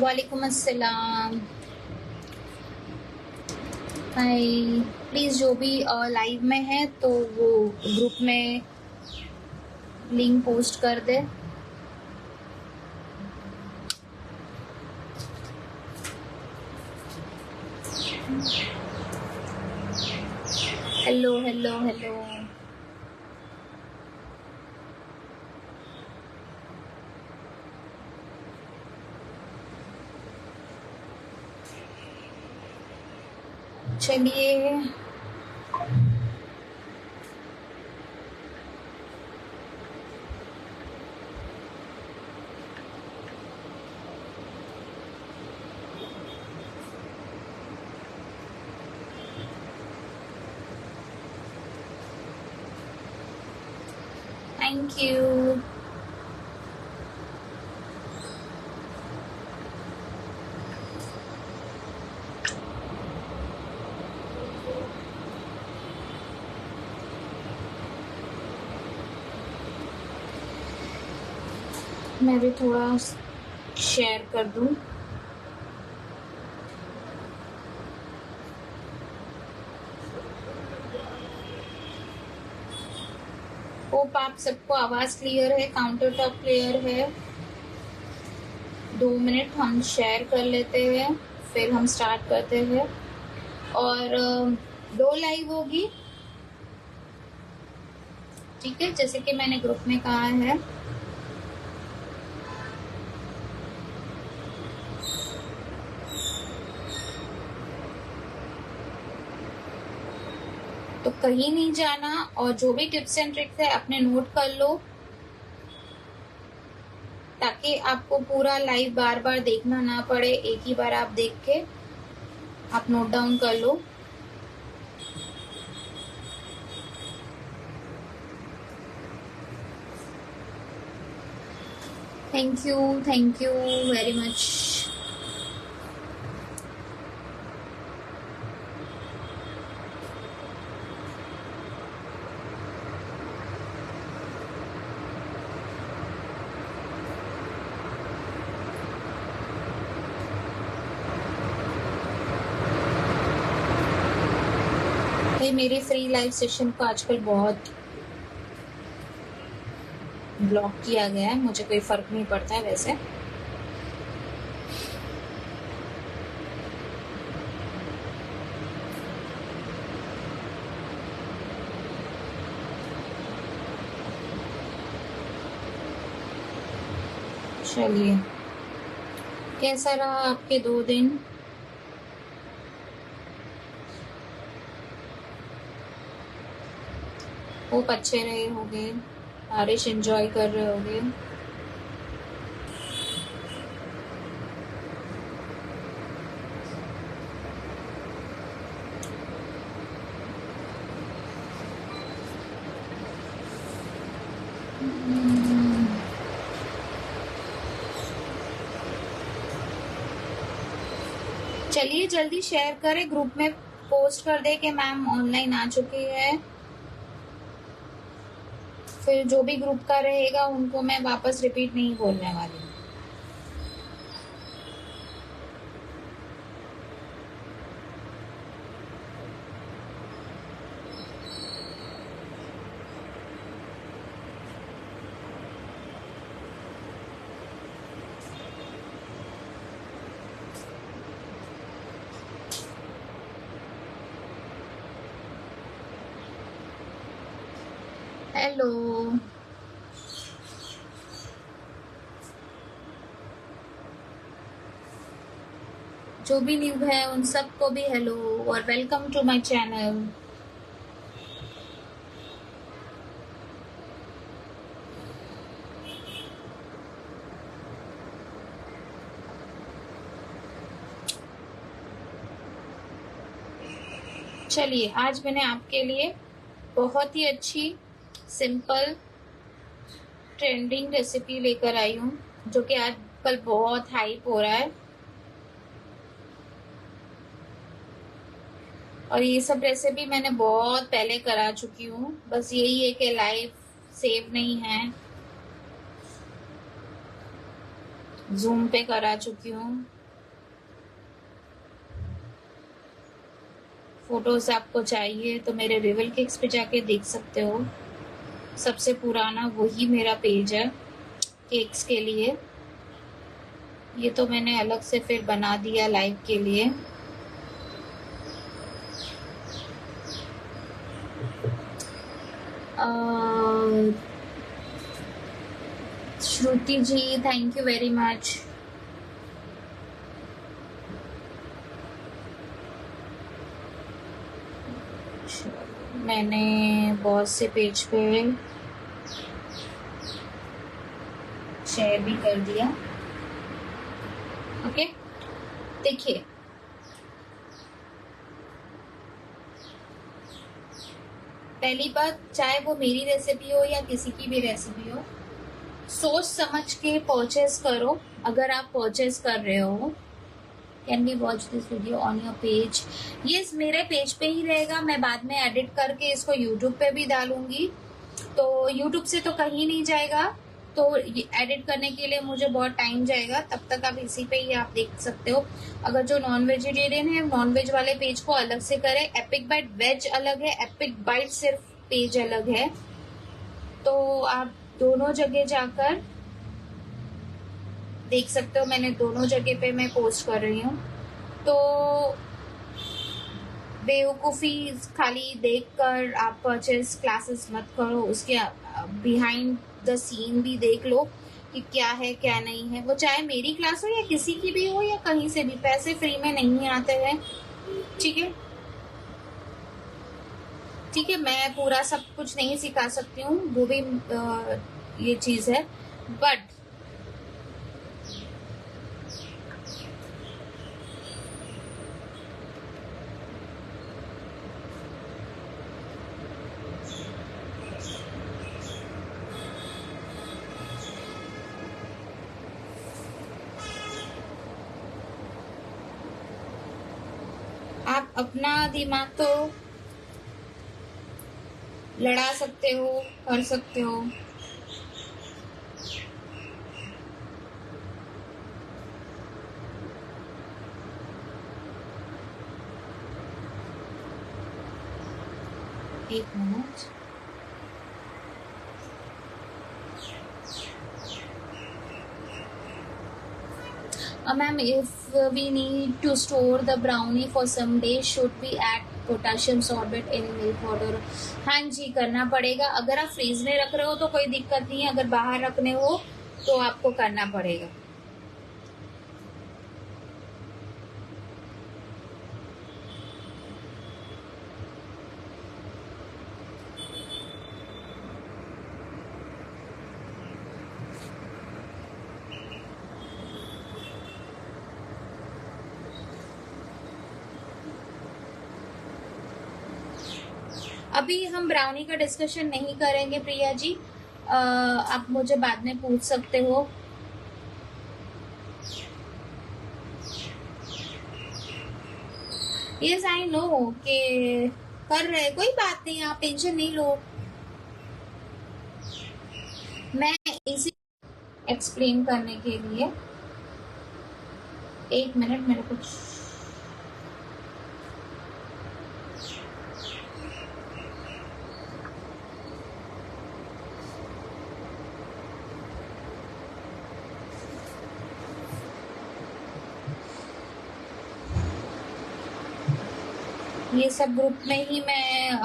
वालेकुम अस्सलाम। हाय। प्लीज़ जो भी लाइव में है तो वो ग्रुप में लिंक पोस्ट कर दे। Hello hello hello. चलिए थैंक यू। मैं भी थोड़ा शेयर कर दूं। होप आप सबको आवाज़ क्लियर है, काउंटर टॉप क्लियर है। 2 मिनट हम शेयर कर लेते हैं, फिर हम स्टार्ट करते हैं। और 2 लाइव होगी, ठीक है, जैसे कि मैंने ग्रुप में कहा है। तो कहीं नहीं जाना, और जो भी टिप्स एंड ट्रिक्स है अपने नोट कर लो, ताकि आपको पूरा लाइव बार बार देखना ना पड़े। एक ही बार आप देख के आप नोट डाउन कर लो। Thank you very much. भाई मेरे फ्री लाइव सेशन को आजकल बहुत ब्लॉक किया गया है, मुझे कोई फर्क नहीं पड़ता है वैसे। चलिए, कैसा रहा आपके 2 दिन? होप अच्छे रहे होंगे, बारिश एंजॉय कर रहे होंगे। चलिए जल्दी शेयर करें, ग्रुप में पोस्ट कर दे कि मैम ऑनलाइन आ चुकी है। फिर जो भी ग्रुप का रहेगा उनको मैं वापस रिपीट नहीं बोलने वाली। हेलो, जो भी न्यू है उन सबको भी हेलो और वेलकम टू माय चैनल। चलिए, आज मैंने आपके लिए बहुत ही अच्छी सिंपल ट्रेंडिंग रेसिपी लेकर आई हूँ, जो कि आजकल बहुत हाइप हो रहा है। और ये सब रेसिपी मैंने बहुत पहले करा चुकी हूँ, बस यही है कि लाइव सेव नहीं है। जूम पे करा चुकी हूँ। फोटोज आपको चाहिए तो मेरे रिवल केक्स पे जाके देख सकते हो। सबसे पुराना वही मेरा पेज है केक्स के लिए। ये तो मैंने अलग से फिर बना दिया लाइव के लिए। श्रुति जी थैंक यू वेरी मच। मैंने बहुत से पेज पे शेयर भी कर दिया। ओके देखिए, पहली बात, चाहे वो मेरी रेसिपी हो या किसी की भी रेसिपी हो, सोच समझ के परचेज करो। अगर आप परचेज कर रहे हो, can we watch this video on your page? Yes, मेरे पेज पे ही रहेगा। मैं बाद में एडिट करके इसको यूट्यूब पे भी डालूंगी, तो यूट्यूब से तो कहीं नहीं जाएगा। तो एडिट करने के लिए मुझे बहुत टाइम जाएगा, तब तक आप इसी पे ही आप देख सकते हो। अगर जो नॉन वेजिटेरियन है, नॉन वेज वाले पेज को अलग से करें। एपिक बाइट वेज अलग है, एपिक बाइट सिर्फ पेज अलग है। तो आप दोनों जगह जाकर देख सकते हो। मैंने दोनों जगह पे मैं पोस्ट कर रही हूँ। तो बेवकूफ़ी खाली देखकर आप परचेज क्लासेस मत करो। उसके बिहाइंड द सीन भी देख लो कि क्या है क्या नहीं है। वो चाहे मेरी क्लास हो या किसी की भी हो या कहीं से भी, पैसे फ्री में नहीं आते हैं। ठीक है, ठीक है, मैं पूरा सब कुछ नहीं सिखा सकती हूँ, वो भी ये चीज़ है। बट आप अपना दिमाग तो लड़ा सकते हो, कर सकते हो। एक minute, ma'am, if we need to store the brownie for some days, should we add potassium sorbate in milk powder? हाँ जी, करना पड़ेगा। अगर आप फ्रीज में रख रहे हो तो कोई दिक्कत नहीं है, अगर बाहर रखने हो तो आपको करना पड़ेगा। अभी हम ब्राउनी का डिस्कशन नहीं करेंगे प्रिया जी, आप मुझे बाद में पूछ सकते हो। यस आई नो कि कर रहे, कोई बात नहीं, आप टेंशन नहीं लो। मैं इसी एक्सप्लेन करने के लिए, एक मिनट, मेरे कुछ ये सब ग्रुप में ही मैं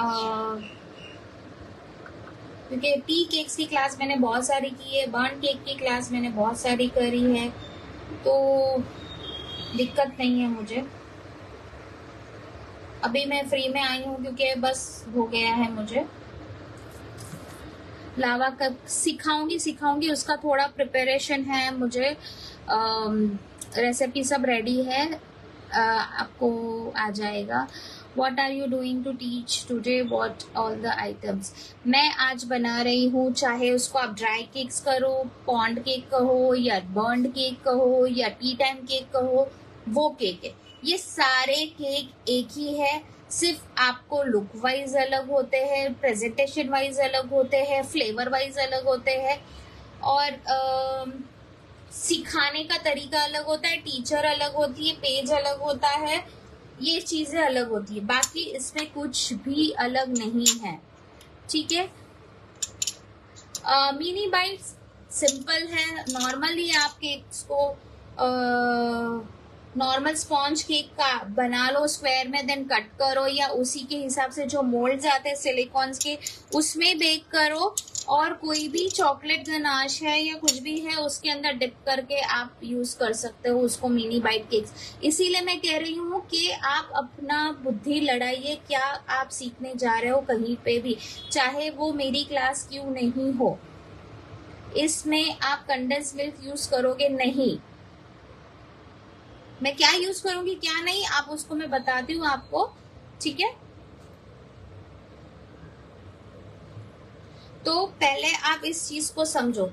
क्योंकि टी केक्स की क्लास मैंने बहुत सारी की है, बर्न केक की क्लास मैंने बहुत सारी करी है, तो दिक्कत नहीं है मुझे। अभी मैं फ्री में आई हूँ क्योंकि बस हो गया है मुझे। लावा कब सिखाऊंगी, उसका थोड़ा प्रिपरेशन है मुझे। रेसिपी सब रेडी है, आपको आ जाएगा। What are you doing to teach today? What all the items? मैं आज बना रही हूँ, चाहे उसको आप ड्राई केक्स करो, पॉन्ड केक कहो, या बर्न्ड केक कहो, या टी टाइम केक कहो, वो केक है। ये सारे केक एक ही है, सिर्फ आपको लुक वाइज अलग होते हैं, प्रेजेंटेशन वाइज अलग होते हैं, फ्लेवर वाइज अलग होते हैं, और सिखाने का तरीका अलग होता है, टीचर अलग होती है, पेज अलग होता है, ये चीजें अलग होती है, बाकी इसमें कुछ भी अलग नहीं है। ठीक है। मिनी बाइट्स सिंपल है, नॉर्मली आप केक्स को नॉर्मल स्पॉन्ज केक का बना लो स्क्वायर में, देन कट करो, या उसी के हिसाब से जो मोल्ड्स आते हैं सिलिकॉन्स के उसमें बेक करो, और कोई भी चॉकलेट गनाश है या कुछ भी है उसके अंदर डिप करके आप यूज कर सकते हो उसको मिनी बाइट केक्स। इसीलिए मैं कह रही हूँ कि आप अपना बुद्धि लड़ाइए, क्या आप सीखने जा रहे हो कहीं पे भी, चाहे वो मेरी क्लास क्यों नहीं हो। इसमें आप कंडेंस मिल्क यूज करोगे नहीं, मैं क्या यूज करूंगी क्या नहीं आप उसको मैं बताती हूँ आपको। ठीक है, तो पहले आप इस चीज को समझो।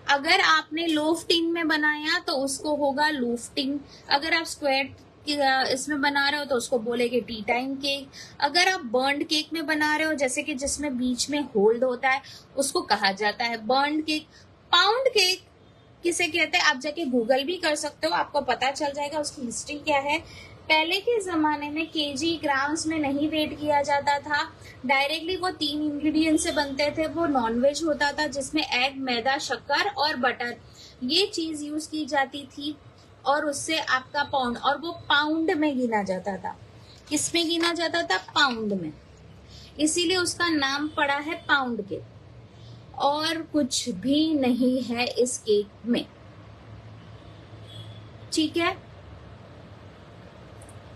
अगर आपने लोफ्टिंग में बनाया तो उसको होगा लोफ्टिंग, अगर आप स्क्वायर इसमें बना रहे हो तो उसको बोलेगे टी टाइम केक, अगर आप बर्न्ड केक में बना रहे हो जैसे कि जिसमें बीच में होल्ड होता है उसको कहा जाता है बर्न्ड केक। पाउंड केक किसे कहते हैं आप जाके गूगल भी कर सकते हो, आपको पता चल जाएगा उसकी हिस्ट्री क्या है। पहले के जमाने में केजी ग्राम्स में नहीं वेट किया जाता था, डायरेक्टली वो 3 इंग्रेडिएंट से बनते थे। वो नॉनवेज होता था जिसमें एग, मैदा, शक्कर और बटर, ये चीज यूज की जाती थी, और उससे आपका पाउंड, और वो पाउंड में गिना जाता था। किसमें गिना जाता था? पाउंड में, इसीलिए उसका नाम पड़ा है पाउंड केक, और कुछ भी नहीं है इस केक में। ठीक है,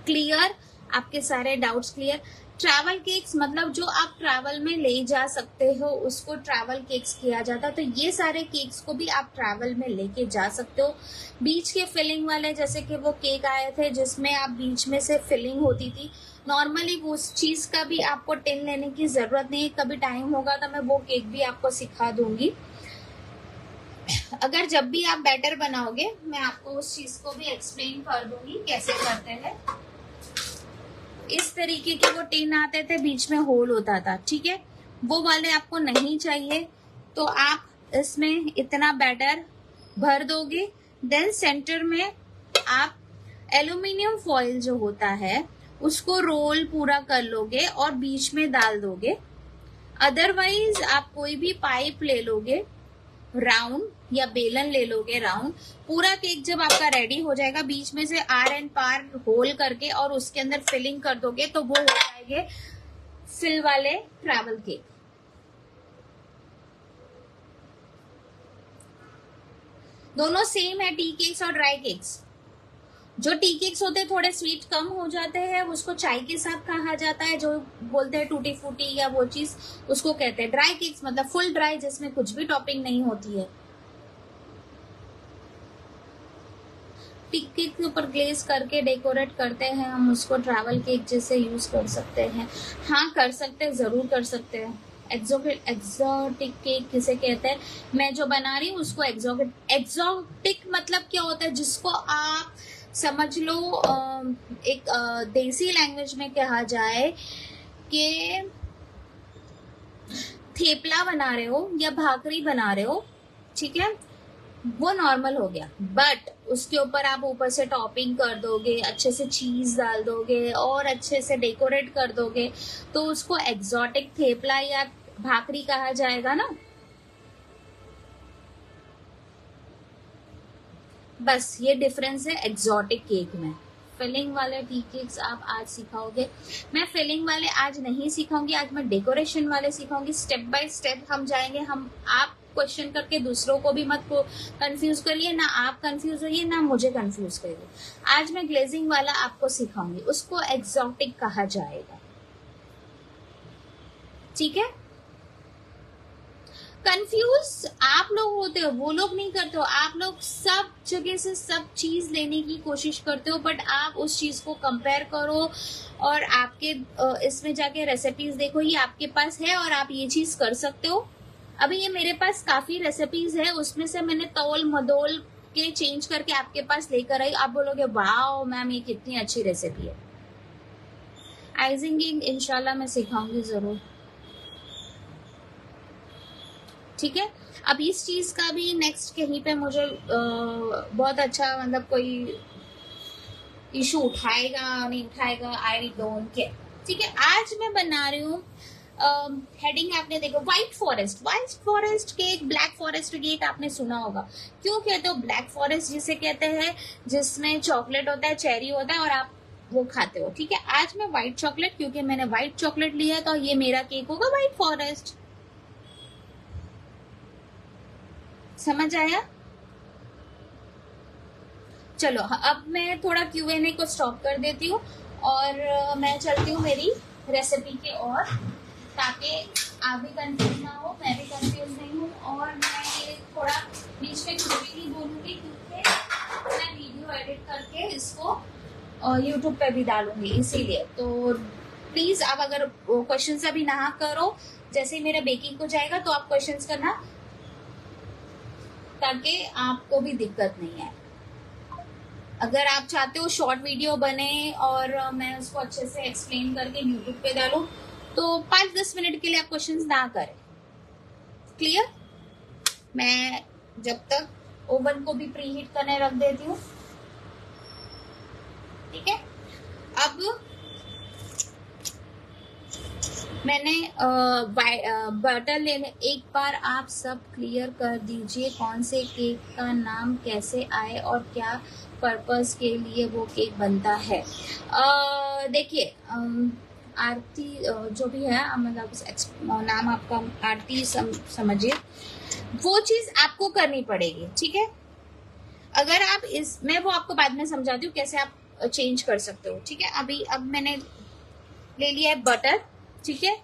क्लियर? आपके सारे डाउट्स क्लियर? ट्रैवल केक्स मतलब जो आप ट्रैवल में ले जा सकते हो उसको ट्रैवल केक्स किया जाता है, तो ये सारे केक्स को भी आप ट्रैवल में लेके जा सकते हो। बीच के फिलिंग वाले जैसे कि वो केक आए थे जिसमें आप बीच में से फिलिंग होती थी, नॉर्मली उस चीज का भी आपको टिन लेने की जरूरत नहीं है। कभी टाइम होगा तो मैं वो केक भी आपको सिखा दूंगी। अगर जब भी आप बैटर बनाओगे मैं आपको उस चीज को भी एक्सप्लेन कर दूंगी कैसे करते हैं। इस तरीके के वो टिन आते थे, बीच में होल होता था, ठीक है, वो वाले आपको नहीं चाहिए, तो आप इसमें इतना बैटर भर दोगे। देन सेंटर में आप एल्यूमिनियम फॉइल जो होता है उसको रोल पूरा कर लोगे और बीच में डाल दोगे। अदरवाइज आप कोई भी पाइप ले लोगे राउंड, या बेलन ले लोगे राउंड। पूरा केक जब आपका रेडी हो जाएगा बीच में से आर एंड पार होल करके और उसके अंदर फिलिंग कर दोगे तो वो हो जाएंगे फिल वाले ट्रैवल केक। दोनों सेम है, टी केक्स और ड्राई केक्स। जो टी केक्स होते हैं थोड़े स्वीट कम हो जाते हैं, उसको चाय के साथ कहा जाता है, जो बोलते हैं टूटी फूटी या वो चीज उसको कहते हैं ड्राई केक्स, मतलब फुल ड्राई जिसमें कुछ भी टॉपिंग नहीं होती है। टी केक के ऊपर ग्लेज करके डेकोरेट करते हैं हम, उसको ट्रैवल केक जैसे यूज कर सकते हैं। हाँ कर सकते हैं, जरूर कर सकते हैं। एक्सोटिक केक किसे कहते हैं? मैं जो बना रही हूँ उसको एक्सोटिक मतलब क्या होता है, जिसको आप समझ लो एक देसी लैंग्वेज में कहा जाए कि थेपला बना रहे हो या भाकरी बना रहे हो, ठीक है, वो नॉर्मल हो गया, बट उसके ऊपर आप ऊपर से टॉपिंग कर दोगे, अच्छे से चीज डाल दोगे और अच्छे से डेकोरेट कर दोगे तो उसको एक्सोटिक थेपला या भाकरी कहा जाएगा ना। बस ये डिफरेंस है एक्सोटिक केक में। फिलिंग वाले टी केक्स आप आज सिखाओगे, मैं फिलिंग वाले आज नहीं सिखाऊंगी, आज मैं डेकोरेशन वाले सिखाऊंगी। स्टेप बाय स्टेप हम जाएंगे, हम आप क्वेश्चन करके दूसरों को भी मत को कंफ्यूज करिए, ना आप कंफ्यूज होइए ना मुझे कंफ्यूज करिए। आज मैं ग्लेजिंग वाला आपको सिखाऊंगी, उसको एक्सोटिक कहा जाएगा, ठीक है। कंफ्यूज आप लोग होते हो, वो लोग नहीं करते हो। आप लोग सब जगह से सब चीज लेने की कोशिश करते हो, बट आप उस चीज को कंपेयर करो और आपके इसमें जाके रेसिपीज देखो, ये आपके पास है और आप ये चीज कर सकते हो। अभी ये मेरे पास काफी रेसिपीज है, उसमें से मैंने तौल मदोल के चेंज करके आपके पास लेकर आई। आप बोलोगे वाओ मैम ये कितनी अच्छी रेसिपी है। आइजिंग इंशाल्लाह मैं सिखाऊंगी जरूर। ठीक है। अब इस चीज का भी नेक्स्ट कहीं पे मुझे बहुत अच्छा मतलब कोई इशू उठाएगा नहीं उठाएगा, आई डोंट केयर। ठीक है, आज मैं बना रही हूँ हेडिंग आपने देखो, white forest. White forest cake, black forest cake आपने सुना होगा। क्यों कहते हो ब्लैक फॉरेस्ट? जिसे कहते हैं जिसमें चॉकलेट होता है, चेरी होता है और आप वो खाते हो। ठीक है, आज मैं व्हाइट चॉकलेट, क्योंकि मैंने व्हाइट चॉकलेट लिया है तो ये मेरा केक होगा व्हाइट फॉरेस्ट। समझ आया? चलो अब मैं थोड़ा Q&A को स्टॉप कर देती हूँ और मैं चलती हूँ मेरी रेसिपी की ओर, ताकि आप भी कंफ्यूज ना हो, मैं भी कंफ्यूज नहीं हूँ। और मैं ये थोड़ा बीच में कुछ भी नहीं बोलूंगी, क्योंकि मैं वीडियो एडिट करके इसको यूट्यूब पे भी डालूंगी, इसीलिए। तो प्लीज आप अगर क्वेश्चंस अभी ना करो, जैसे ही मेरा बेकिंग को जाएगा तो आप क्वेश्चंस करना, ताकि आपको भी दिक्कत नहीं है। अगर आप चाहते हो शॉर्ट वीडियो बने और मैं उसको अच्छे से एक्सप्लेन करके यूट्यूब पे डालूं, तो 5-10 मिनट के लिए आप क्वेश्चंस ना करें। क्लियर? मैं जब तक ओवन को भी प्री हीट करने रख देती हूँ। ठीक है, अब मैंने बटर लेने, एक बार आप सब क्लियर कर दीजिए कौन से केक का नाम कैसे आए और क्या पर्पस के लिए वो केक बनता है। देखिए आरती जो भी है, मतलब नाम आपका आरती समझिए, वो चीज आपको करनी पड़ेगी। ठीक है, अगर आप मैं वो आपको बाद में समझाती हूँ कैसे आप चेंज कर सकते हो। ठीक है, अब मैंने ले लिया है बटर। ठीक है,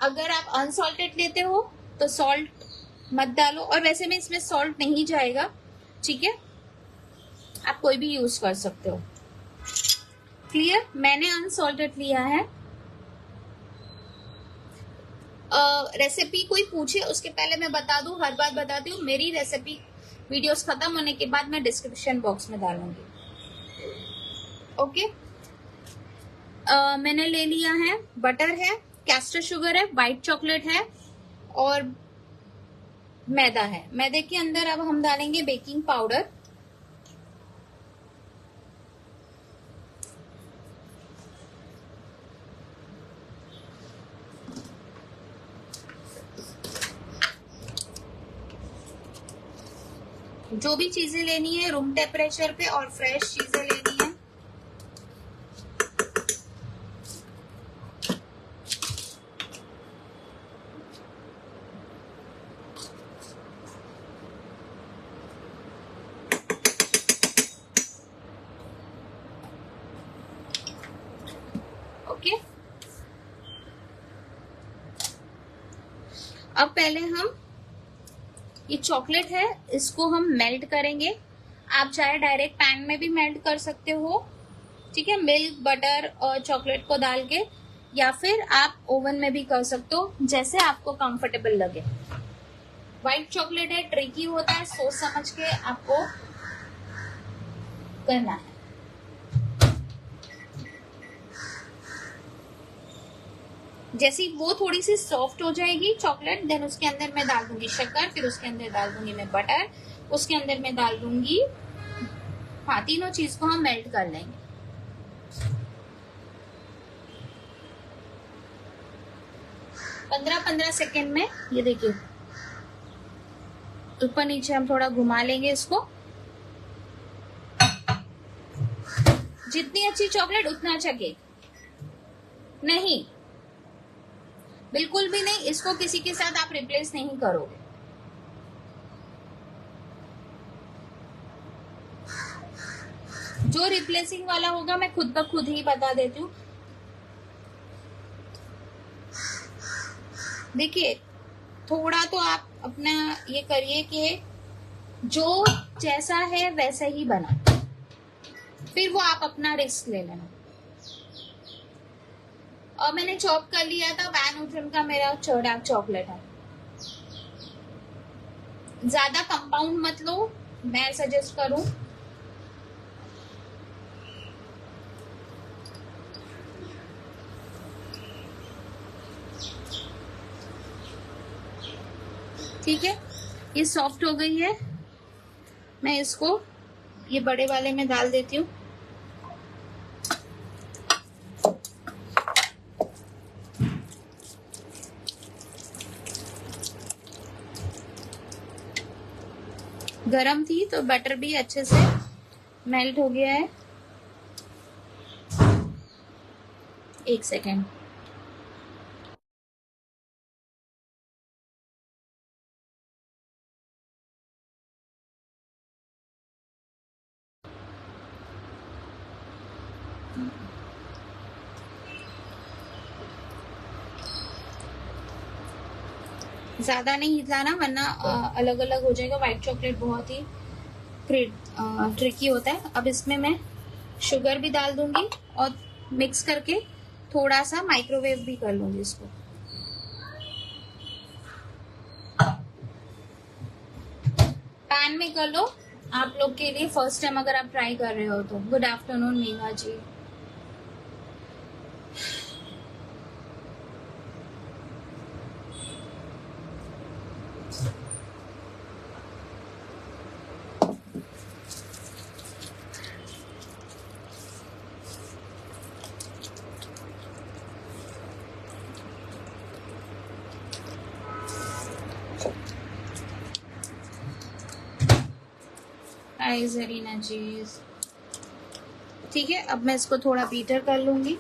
अगर आप अनसॉल्टेड लेते हो तो सॉल्ट मत डालो, और वैसे में इसमें सॉल्ट नहीं जाएगा। ठीक है, आप कोई भी यूज कर सकते हो। क्लियर? मैंने अनसॉल्टेड लिया है। रेसिपी कोई पूछे उसके पहले मैं बता दूं, हर बार बताती हूँ, मेरी रेसिपी वीडियोस खत्म होने के बाद मैं डिस्क्रिप्शन बॉक्स में डालूंगी। ओके, मैंने ले लिया है, बटर है, कैस्टर शुगर है, व्हाइट चॉकलेट है और मैदा है। मैदे के अंदर अब हम डालेंगे बेकिंग पाउडर। जो भी चीजें लेनी है रूम टेम्परेचर पे और फ्रेश चीजें लेनी है। ओके, अब पहले हम ये चॉकलेट है इसको हम मेल्ट करेंगे। आप चाहे डायरेक्ट पैन में भी मेल्ट कर सकते हो। ठीक है, मिल्क बटर और चॉकलेट को डाल के, या फिर आप ओवन में भी कर सकते हो, जैसे आपको कंफर्टेबल लगे। व्हाइट चॉकलेट है, ट्रिकी होता है, सोच समझ के आपको करना है। जैसे वो थोड़ी सी सॉफ्ट हो जाएगी चॉकलेट, देन उसके अंदर मैं डाल दूंगी शक्कर, फिर उसके अंदर डाल दूंगी मैं बटर, उसके अंदर मैं डाल दूंगी, हाँ, तीनों चीज को हम मेल्ट कर लेंगे। पंद्रह सेकेंड में ये देखिए, ऊपर नीचे हम थोड़ा घुमा लेंगे इसको। जितनी अच्छी चॉकलेट उतना अच्छा केक। नहीं, बिल्कुल भी नहीं, इसको किसी के साथ आप रिप्लेस नहीं करोगे। जो रिप्लेसिंग वाला होगा मैं खुद ब खुद ही बता देती हूँ। देखिए, थोड़ा तो आप अपना ये करिए कि जो जैसा है वैसा ही बना, फिर वो आप अपना रिस्क ले लेना। और मैंने चॉप कर लिया था वैन न्यूट्रन का मेरा डार्क चॉकलेट है। ज्यादा कंपाउंड मत लो, मैं सजेस्ट करूं। ठीक है, ये सॉफ्ट हो गई है। मैं इसको ये बड़े वाले में डाल देती हूँ। गरम थी तो बटर भी अच्छे से मेल्ट हो गया है। एक सेकेंड। ज्यादा नहीं हिलाना वरना अलग अलग हो जाएगा। व्हाइट चॉकलेट बहुत ही ट्रिकी होता है। अब इसमें मैं शुगर भी डाल दूंगी और मिक्स करके थोड़ा सा माइक्रोवेव भी कर लूंगी इसको। पैन में कर लो आप लोग के लिए फर्स्ट टाइम अगर आप ट्राई कर रहे हो तो। गुड आफ्टरनून मेघा जी। हाय जरीना जी। ठीक है, अब मैं इसको थोड़ा बीटर कर लूंगी।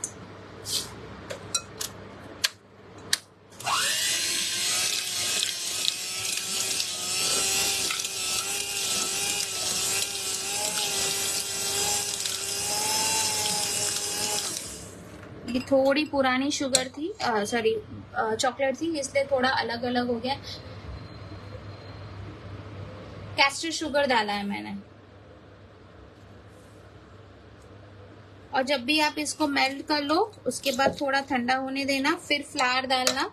ये थोड़ी पुरानी शुगर थी, सॉरी चॉकलेट थी, इसलिए थोड़ा अलग अलग हो गया। कैस्टर शुगर डाला है मैंने। और जब भी आप इसको मेल्ट कर लो उसके बाद थोड़ा ठंडा होने देना, फिर फ्लावर डालना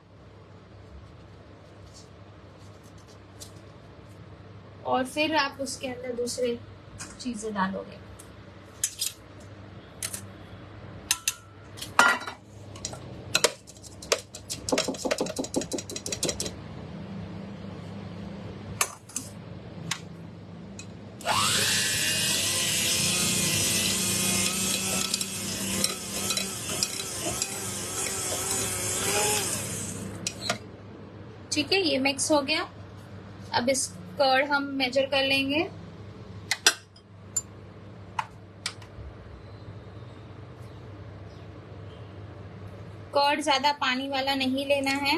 और फिर आप उसके अंदर दूसरे चीजें डालोगे। ठीक है, ये मिक्स हो गया। अब इस कर्ड हम मेजर कर लेंगे। कर्ड ज्यादा पानी वाला नहीं लेना है।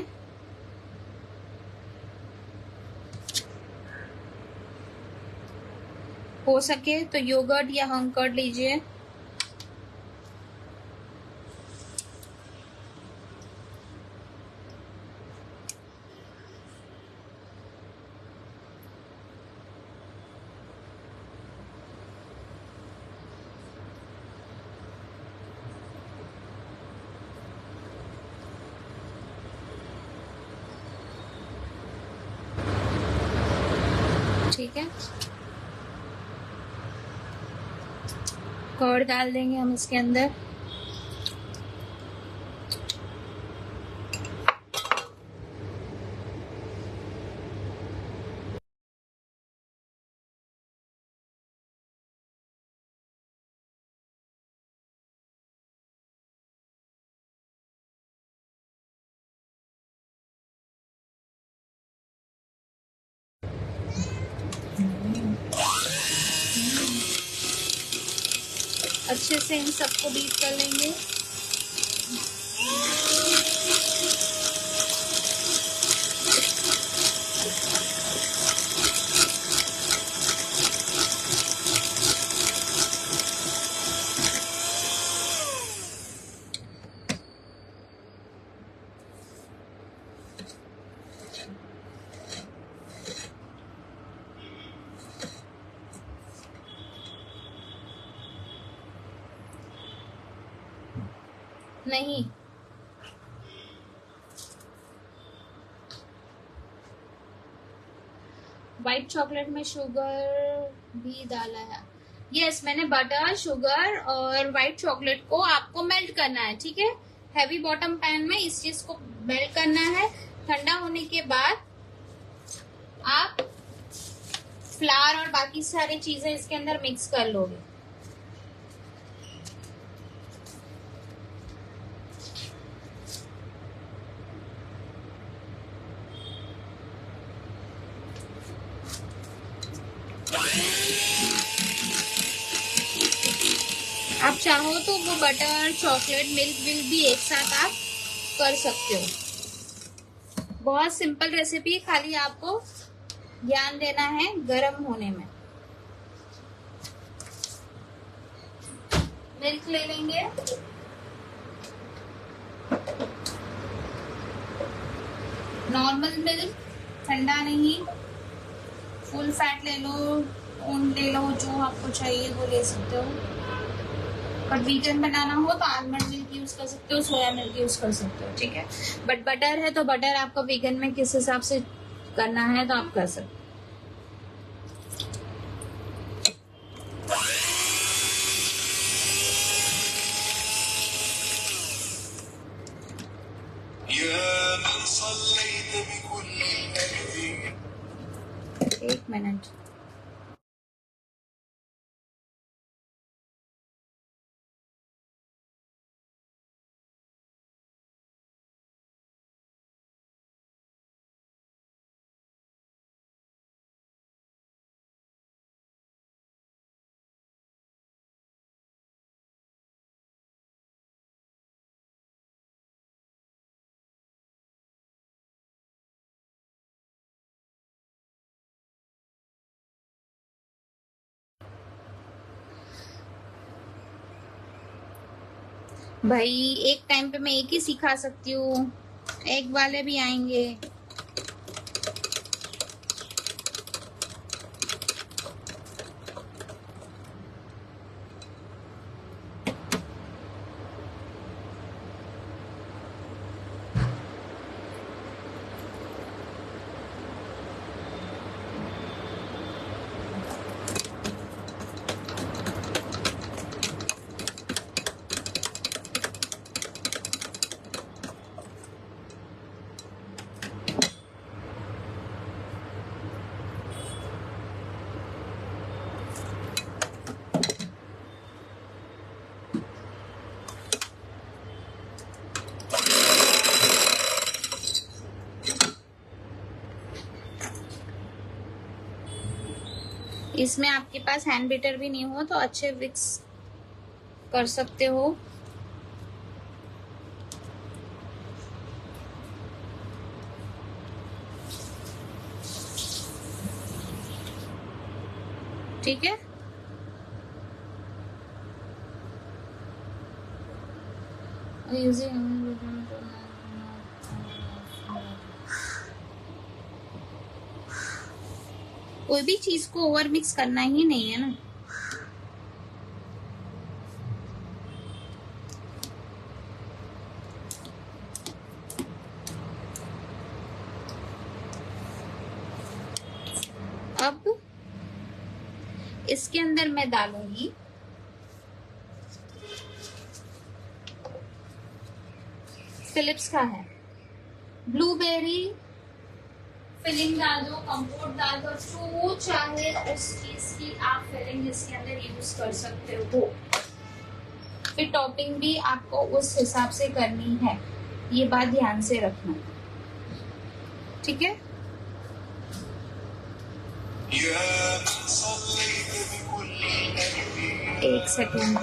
हो सके तो योगर्ट या हंग कर्ड लीजिए। ठीक है, कर्ड डाल देंगे हम इसके अंदर। अच्छे से इन सबको बीट कर लेंगे। नहीं, व्हाइट चॉकलेट में शुगर भी डाला है। यस, मैंने बटर, शुगर और व्हाइट चॉकलेट को आपको मेल्ट करना है। ठीक है, हैवी बॉटम पैन में इस चीज को मेल्ट करना है। ठंडा होने के बाद आप फ्लावर और बाकी सारी चीजें इसके अंदर मिक्स कर लोगे। आप चाहो तो वो बटर, चॉकलेट, मिल्क भी एक साथ आप कर सकते हो। बहुत सिंपल रेसिपी, खाली आपको ध्यान देना है गरम होने में। मिल्क ले लेंगे, नॉर्मल मिल्क, ठंडा नहीं, फुल फैट ले लो, ओन ले लो, जो आपको चाहिए वो ले सकते हो। बट वीगन बनाना हो तो आलमंड मिल्क यूज कर सकते हो, सोया मिल्क यूज कर सकते हो, ठीक है। बट बटर है तो बटर आपको वीगन में किस हिसाब से करना है तो आप कर सकते हो। एक मिनट, भाई एक टाइम पे मैं एक ही सिखा सकती हूँ, एग वाले भी आएंगे। इसमें आपके पास हैंड बीटर भी नहीं हो तो अच्छे विक्स कर सकते हो। ठीक है, कोई भी चीज को ओवर मिक्स करना ही नहीं है ना। अब इसके अंदर मैं डालूंगी फिलिप्स का है ब्लूबेरी, फिलिंग डाल दो, कंपोट डाल दो, जो चाहे उस चीज की आप फिलिंग इसके अंदर यूज कर सकते हो। फिर टॉपिंग भी आपको उस हिसाब से करनी है, ये बात ध्यान से रखना, ठीक है। एक सेकेंड,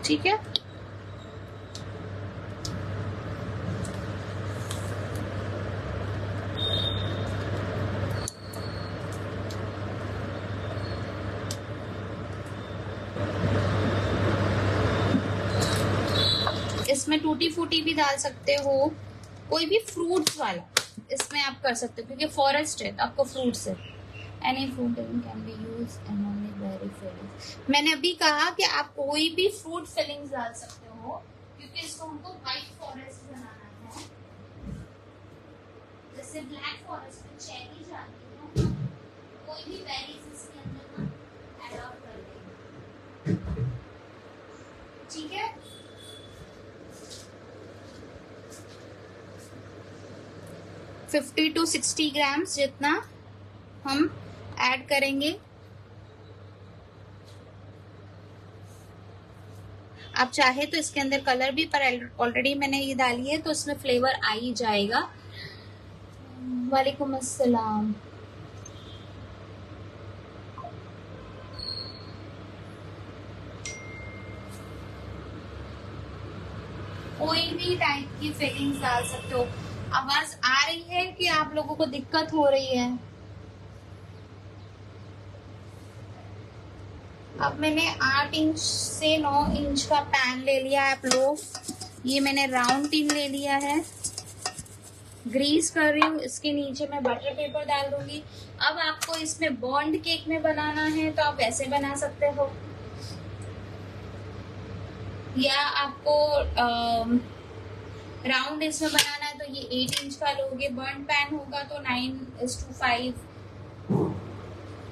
ठीक है। इसमें टूटी फूटी भी डाल सकते हो, कोई भी फ्रूट्स वाला इसमें आप कर सकते हो, क्योंकि फॉरेस्ट है तो आपको फ्रूट्स है। Any fruit can be use and only berry fillings. मैंने अभी कहा कि आप कोई भी फ्रूट फिलिंग्स डाल सकते हो, क्योंकि इसको हमको व्हाइट फॉरेस्ट बनाना है। जैसे ब्लैक फॉरेस्ट में चेरी डालती हूँ, कोई भी बेरीज इसके अंदर ना ऐड ऑन कर देंगे, ठीक है। $50 to 60 ग्राम्स जितना हम ऐड करेंगे। आप चाहे तो इसके अंदर कलर भी, पर ऑलरेडी मैंने ये डाली है तो इसमें फ्लेवर आ ही जाएगा। वालेकुम अस्सलाम। कोई भी टाइप की फिलिंग्स डाल सकते हो। आवाज आ रही है कि आप लोगों को दिक्कत हो रही है? अब मैंने 8 इंच से 9 इंच का पैन ले लिया है आप लोग। ये मैंने राउंड टिन ले लिया है, ग्रीस कर रही हूँ। इसके नीचे मैं बटर पेपर डाल दूंगी। अब आपको इसमें बॉन्ड केक में बनाना है तो आप वैसे बना सकते हो, या आपको राउंड इसमें बनाना है तो ये 8 इंच का लोगे। बर्न पैन होगा तो 9:5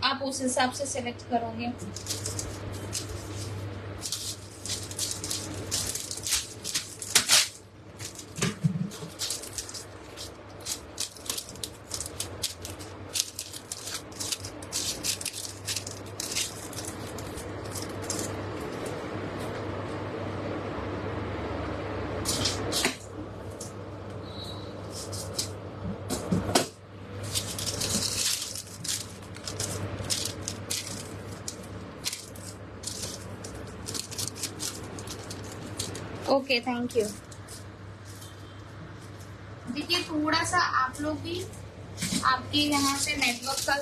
आप उस हिसाब से सेलेक्ट करोगे। Okay, thank you. देखिए थोड़ा सा आप लोग भी आपके यहाँ से नेटवर्क का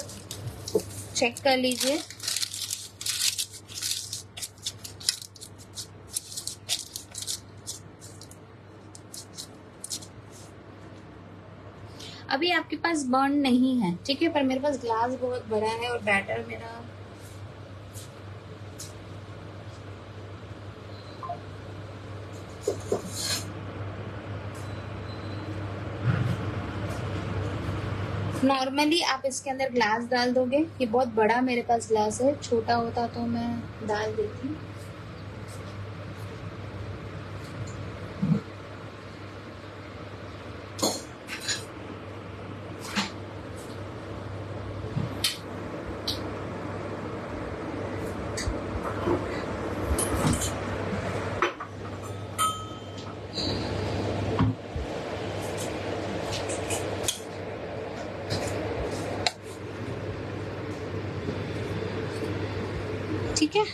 चेक कर लीजिए। अभी आपके पास बर्न नहीं है, ठीक है, पर मेरे पास ग्लास बहुत बड़ा है और बैटर मेरा नॉर्मली आप इसके अंदर ग्लास डाल दोगे। ये बहुत बड़ा मेरे पास ग्लास है, छोटा होता तो मैं डाल देती। ठीक है,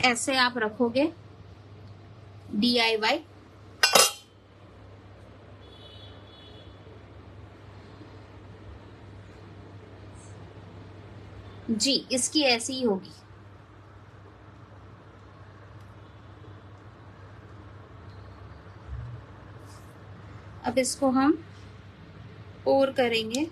ऐसे आप रखोगे DIY। जी, इसकी ऐसी ही होगी। अब इसको हम पोर करेंगे।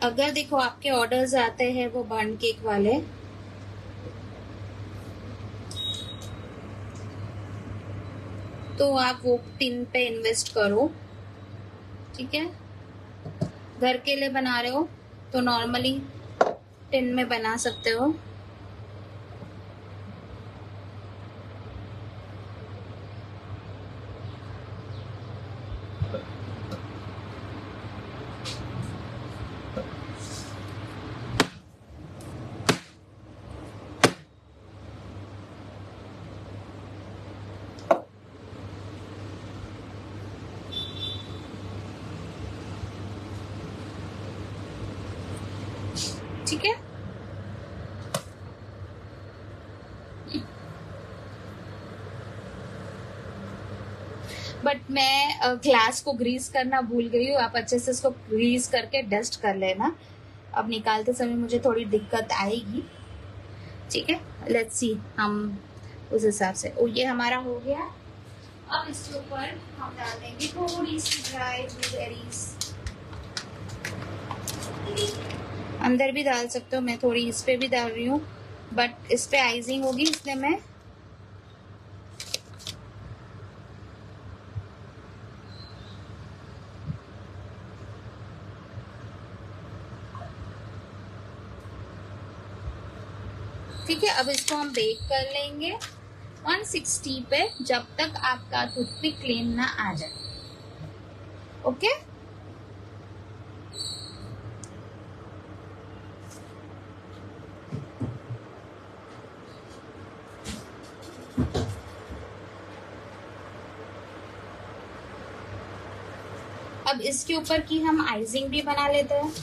अगर देखो आपके ऑर्डर्स आते हैं वो बर्न केक वाले, तो आप वो टिन पे इन्वेस्ट करो, ठीक है। घर के लिए बना रहे हो तो नॉर्मली टिन में बना सकते हो। ठीक है, बट बट मैं ग्लास को ग्रीस करना भूल गई हूँ। आप अच्छे से इसको ग्रीस करके डस्ट कर लेना। अब निकालते समय मुझे थोड़ी दिक्कत आएगी, ठीक है। लेट्स सी हम उस हिसाब से। ओ, ये हमारा हो गया। अब इसके ऊपर हम डाल देंगे थोड़ी सी ड्राई ब्लूबेरीज। अंदर भी डाल सकते हो, मैं थोड़ी इस पे भी डाल रही हूँ, बट इस पे आइजिंग होगी इसलिए मैं ठीक है। अब इसको हम बेक कर लेंगे 160 पे, जब तक आपका टूथपिक क्लीन ना आ जाए। ओके, अब इसके ऊपर की हम आइजिंग भी बना लेते हैं,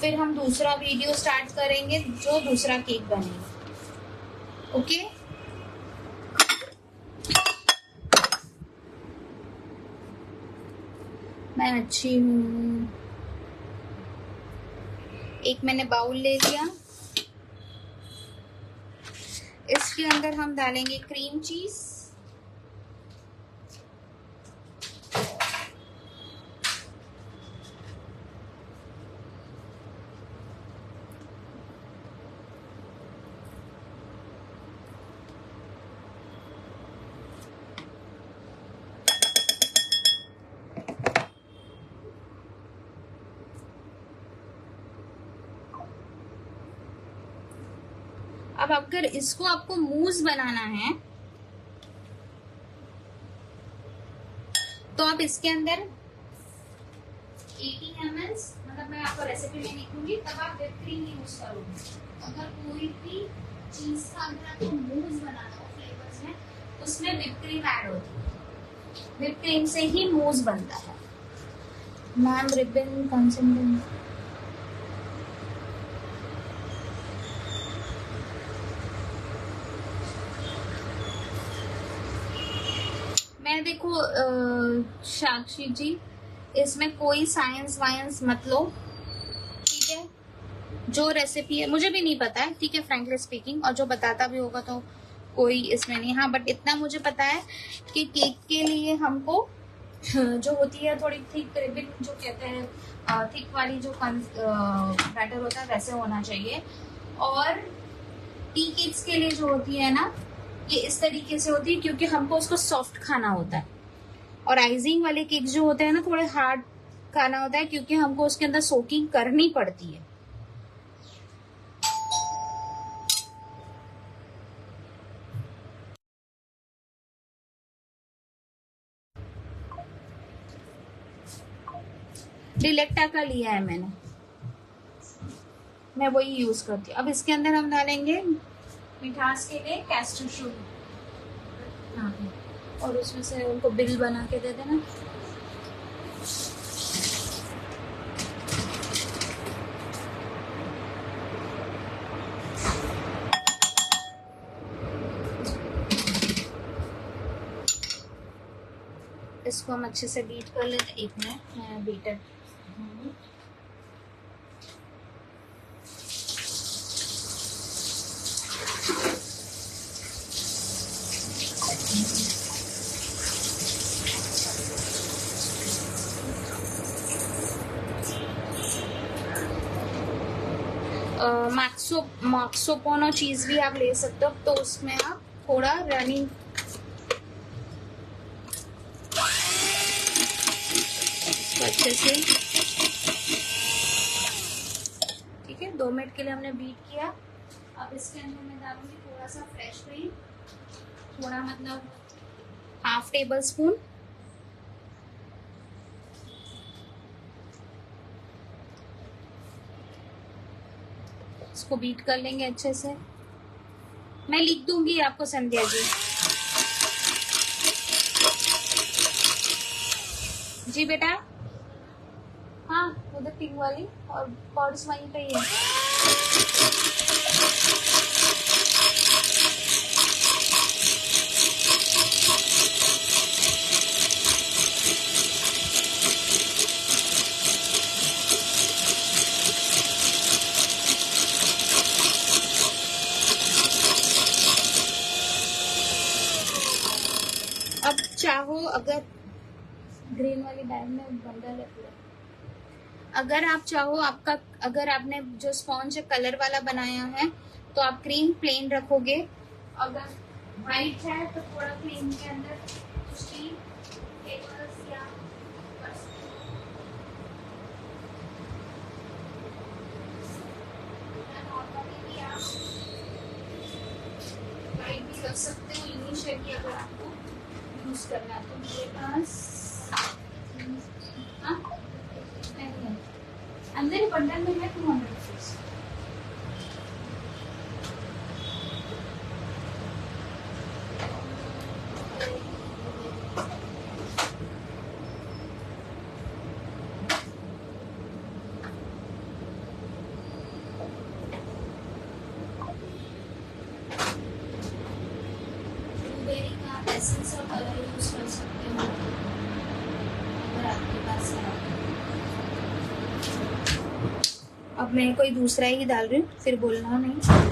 फिर हम दूसरा वीडियो स्टार्ट करेंगे जो दूसरा केक बनेगा। ओके, मैं अच्छी हूँ। एक मैंने बाउल ले लिया, इसके अंदर हम डालेंगे क्रीम चीज। अब अगर इसको आपको मूस बनाना है तो आप इसके अंदर 80 ml, मतलब मैं आपको रेसिपी में लिखूंगी, तब आप व्हिप क्रीम यूज करोगे। अगर कोई भी चीज का अगर आपको मूस बनाना हो फ्लेवर्स में, उसमें व्हिप क्रीम ऐड होती है। व्हिप क्रीम से ही मूस बनता है। मैम रिबन कंसंट्रेट, मैं देखो साक्षी जी, इसमें कोई साइंस वाइंस मत लो, ठीक है। जो रेसिपी है मुझे भी नहीं पता है, ठीक है, फ्रैंकली स्पीकिंग, और जो बताता भी होगा तो कोई इसमें नहीं। हाँ, बट इतना मुझे पता है कि केक के लिए हमको जो होती है थोड़ी थिक रिबन, जो कहते हैं थिक वाली जो बैटर होता है वैसे होना चाहिए। और टी केक्स के लिए जो होती है ना, ये इस तरीके से होती है क्योंकि हमको उसको सॉफ्ट खाना होता है। और आइजिंग वाले केक जो होते हैं ना, थोड़े हार्ड खाना होता है क्योंकि हमको उसके अंदर सोकिंग करनी पड़ती है। डिलेक्टा का लिया है मैंने, मैं वही यूज करती हूँ। अब इसके अंदर हम डालेंगे मिठास के लिए कैस्टर शुगर, हाँ, और उसमें से उनको बिल बना के दे देना। इसको हम अच्छे से बीट कर लेते। एक मिनट, मैं बीटर मार्क्सोपोनो चीज भी आप ले सकते हो, तो उसमें आप थोड़ा रनिंग अच्छे से, ठीक है। 2 मिनट के लिए हमने बीट किया। अब इसके अंदर मैं डालूंगी थोड़ा सा फ्रेश क्रीम, थोड़ा मतलब ½ टेबल स्पून। इसको बीट कर लेंगे अच्छे से। मैं लिख दूंगी आपको संध्या जी। जी बेटा, हाँ, उधर पिंक वाली और पॉड्स वहीं पे ही है। अगर ग्रीन वाली बैग में बंडल है पूरा, अगर आप चाहो आपका, अगर आपने जो स्पॉन्ज कलर वाला बनाया है तो आप क्रीम प्लेन रखोगे, अगर वाइट है तो थोड़ा क्रीम के अंदर स्टील केबल्स या नॉर्मली भी आप वाइट भी रख सकते हो इनिशियल की, अगर आपको यूज करना है तो मेरे पास अंदर बंडल में है 200 रुपीज। ब्लूबेरी का एसेंस और कलर यूज कर सकते हो अगर आपके पास है। अब मैं कोई दूसरा ही डाल रही हूँ, फिर बोलना नहीं।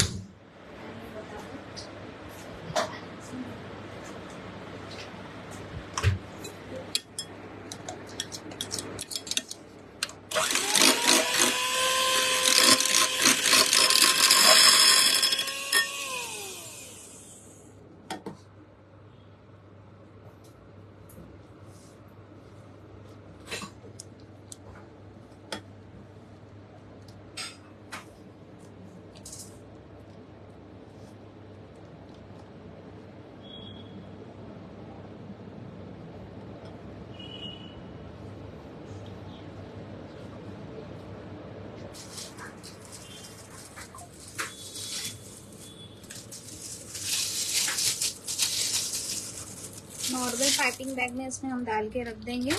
नॉर्मल पाइपिंग बैग में इसमें हम डाल के रख देंगे।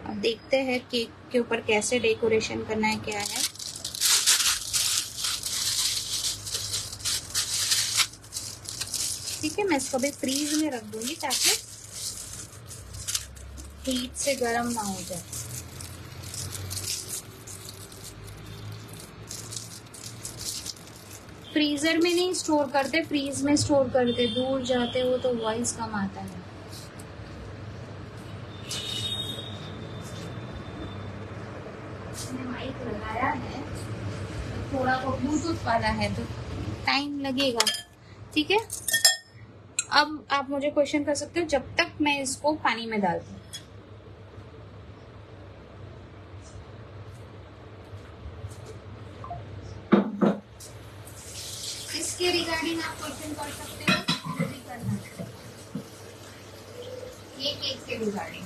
अब देखते हैं केक के ऊपर कैसे डेकोरेशन करना है, क्या है। ठीक है, मैं इसको भी फ्रीज में रख दूंगी ताकि हीट से गर्म ना हो जाए। फ्रीजर में नहीं स्टोर करते, फ्रीज में स्टोर करते, दूर जाते हो तो वॉइस कम आता है। मैंने माइक लगाया है, थोड़ा वो ब्लूटूथ वाला है तो टाइम लगेगा। ठीक है, अब आप मुझे क्वेश्चन कर सकते हो जब तक मैं इसको पानी में डाल दूं। इसके रिगार्डिंग आप क्वेश्चन कर सकते हो, जो भी करना है ये केक के रिगार्डिंग।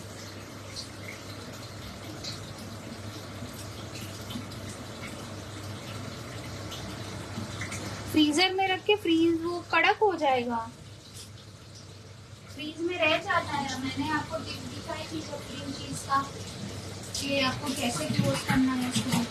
फ्रीजर में रख के फ्रीज वो कड़क हो जाएगा, फ्रीज में रह जाता है। मैंने आपको टिप दिखाई थी जो क्रीम चीज का, कि आपको कैसे क्लोज करना है इसको।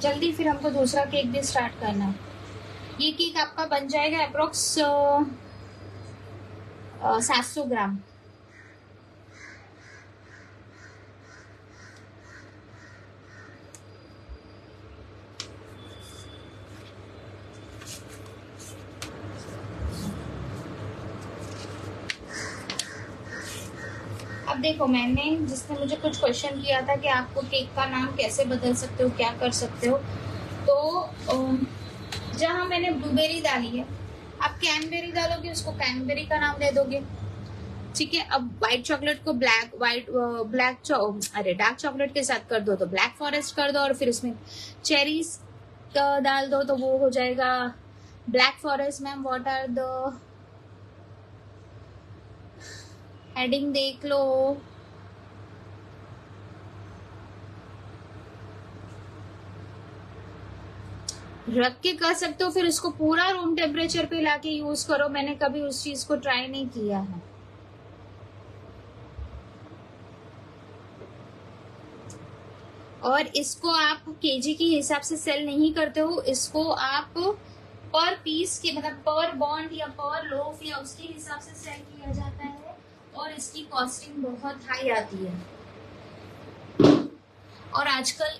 जल्दी फिर हमको दूसरा केक भी स्टार्ट करना है। ये केक आपका बन जाएगा अप्रोक्स 700 ग्राम। अब देखो, मैंने जिसने मुझे कुछ क्वेश्चन किया था कि आपको केक का नाम कैसे बदल सकते हो, क्या कर सकते हो, तो जहां मैंने ब्लूबेरी डाली है आप कैनबेरी डालोगे, उसको कैनबेरी का नाम दे दोगे। ठीक है, अब व्हाइट चॉकलेट को डार्क चॉकलेट के साथ कर दो तो ब्लैक फॉरेस्ट कर दो, और फिर इसमें चेरीज डाल दो तो वो हो जाएगा black forest. Ma'am what are the heading देख लो, रख के कर सकते हो, फिर उसको पूरा रूम टेम्परेचर पे लाके यूज करो। मैंने कभी उस चीज को ट्राई नहीं किया है। और इसको आप केजी के हिसाब से सेल नहीं करते हो, इसको आप पर पीस के मतलब पर बॉन्ड या पर लोफ या उसके हिसाब से सेल किया जाता है, और इसकी कॉस्टिंग बहुत हाई आती है। और आजकल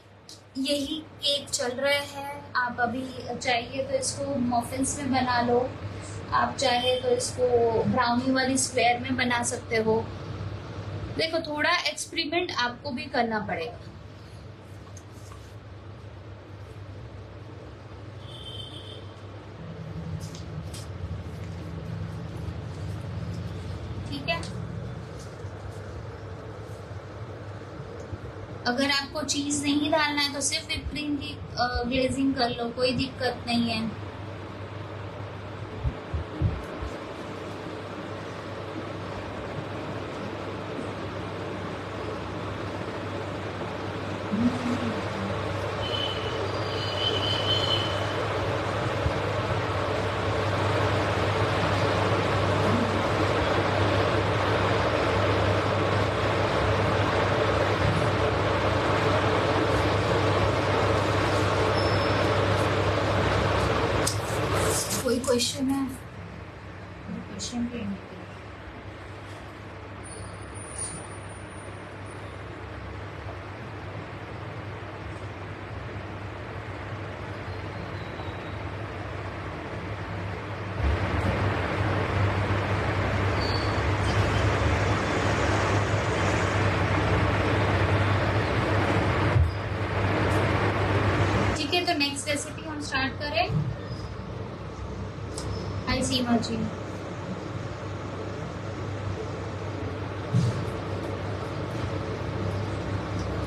यही केक चल रहे हैं। आप अभी चाहिए तो इसको मफिन्स में बना लो, आप चाहे तो इसको ब्राउनी वाली स्क्वायर में बना सकते हो। देखो, थोड़ा एक्सपेरिमेंट आपको भी करना पड़ेगा। ठीक है, अगर आपको चीज नहीं डालना है तो सिर्फ व्हिप क्रीम की ग्लेजिंग कर लो, कोई दिक्कत नहीं है। कोई क्वेश्चन है? क्वेश्चन के ठीक है, तो नेक्स्ट रेसिपी हम स्टार्ट करें। हाय सीमा जी,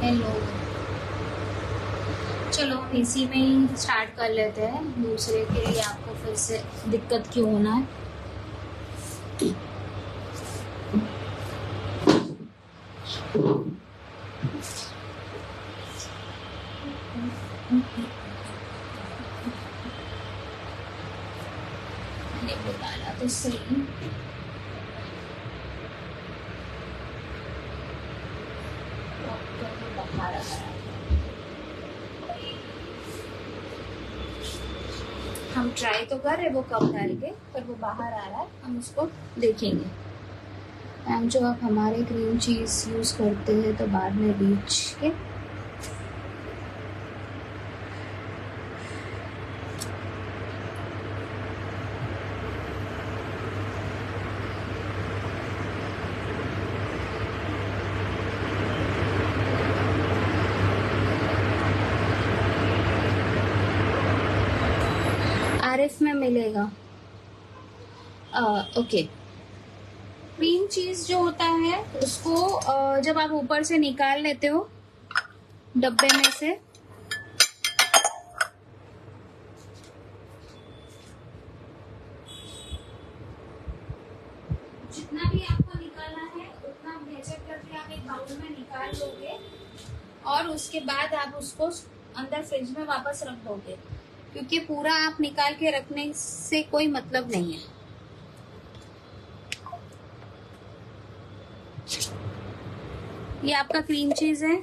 हेलो। चलो हम इसी में ही स्टार्ट कर लेते हैं, दूसरे के लिए आपको फिर से दिक्कत क्यों होना है। मैंने बताया तो सही। बाहर आ रहा है, हम ट्राई तो कर रहे वो कब डाल के, पर वो बाहर आ रहा है, हम उसको देखेंगे। मैम जो आप हमारे क्रीम चीज यूज करते हैं तो बाद में बीच के आरिफ में मिलेगा। ओके, क्रीम चीज जो होता है उसको जब आप ऊपर से निकाल लेते हो डब्बे में से, जितना भी आपको निकालना है उतना मेजर करके आप एक बाउल में निकाल लोगे, और उसके बाद आप उसको अंदर फ्रिज में वापस रख दोगे, क्योंकि पूरा आप निकाल के रखने से कोई मतलब नहीं है। ये आपका क्रीम चीज है,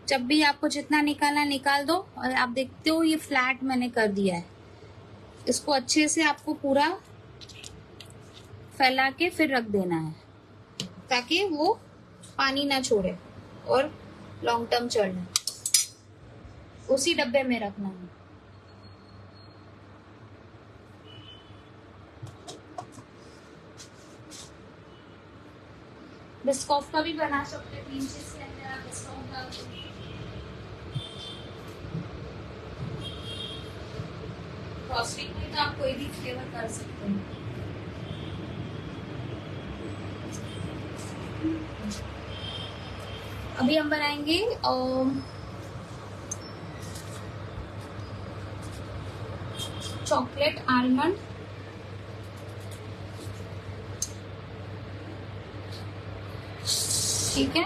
जब भी आपको जितना निकालना निकाल दो। और आप देखते हो ये फ्लैट मैंने कर दिया है, इसको अच्छे से आपको पूरा फैला के फिर रख देना है, ताकि वो पानी ना छोड़े और लॉन्ग टर्म चढ़े। उसी डब्बे में रखना है। बिस्कॉफ का भी बना सकते हैं, 3 चीज के अंदर आप बिस्कॉफ डाल दो। फ्रॉस्टिंग में तो आप कोई भी फ्लेवर कर सकते हैं। अभी हम बनाएंगे चॉकलेट आलमंड। ठीक है,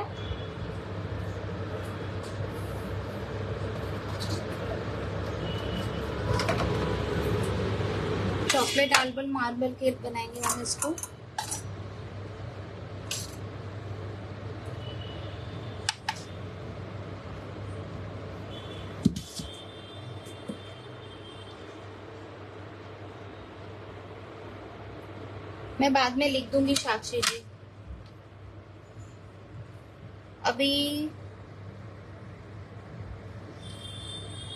चॉकलेट आलमंड मार्बल केक बनाएंगे हम इसको। मैं बाद में लिख दूंगी साक्षी जी। अभी